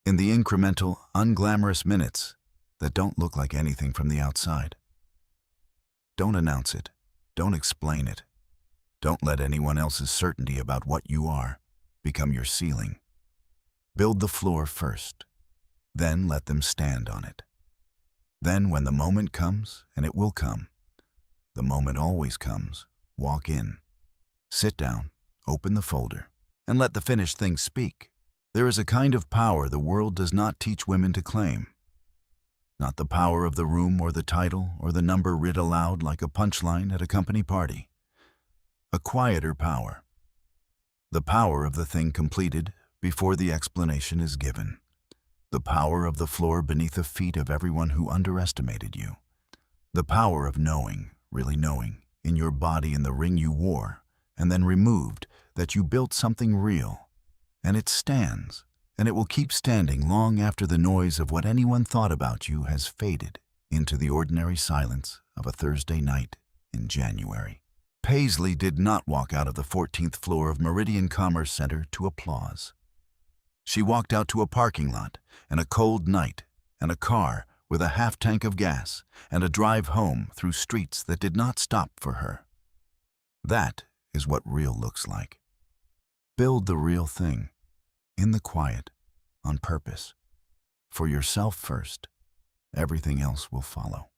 In the incremental, unglamorous minutes that don't look like anything from the outside. Don't announce it. Don't explain it. Don't let anyone else's certainty about what you are become your ceiling. Build the floor first. Then let them stand on it. Then when the moment comes, and it will come, the moment always comes, walk in. Sit down, open the folder, and let the finished thing speak. There is a kind of power the world does not teach women to claim. Not the power of the room or the title or the number read aloud like a punchline at a company party. A quieter power. The power of the thing completed before the explanation is given. The power of the floor beneath the feet of everyone who underestimated you. The power of knowing, really knowing, in your body in the ring you wore, and then removed, that you built something real. And it stands. And it will keep standing long after the noise of what anyone thought about you has faded into the ordinary silence of a Thursday night in January. Paisley did not walk out of the 14th floor of Meridian Commerce Center to applause. She walked out to a parking lot and a cold night and a car with a half tank of gas and a drive home through streets that did not stop for her. That is what real looks like. Build the real thing. In the quiet, on purpose. For yourself first, everything else will follow.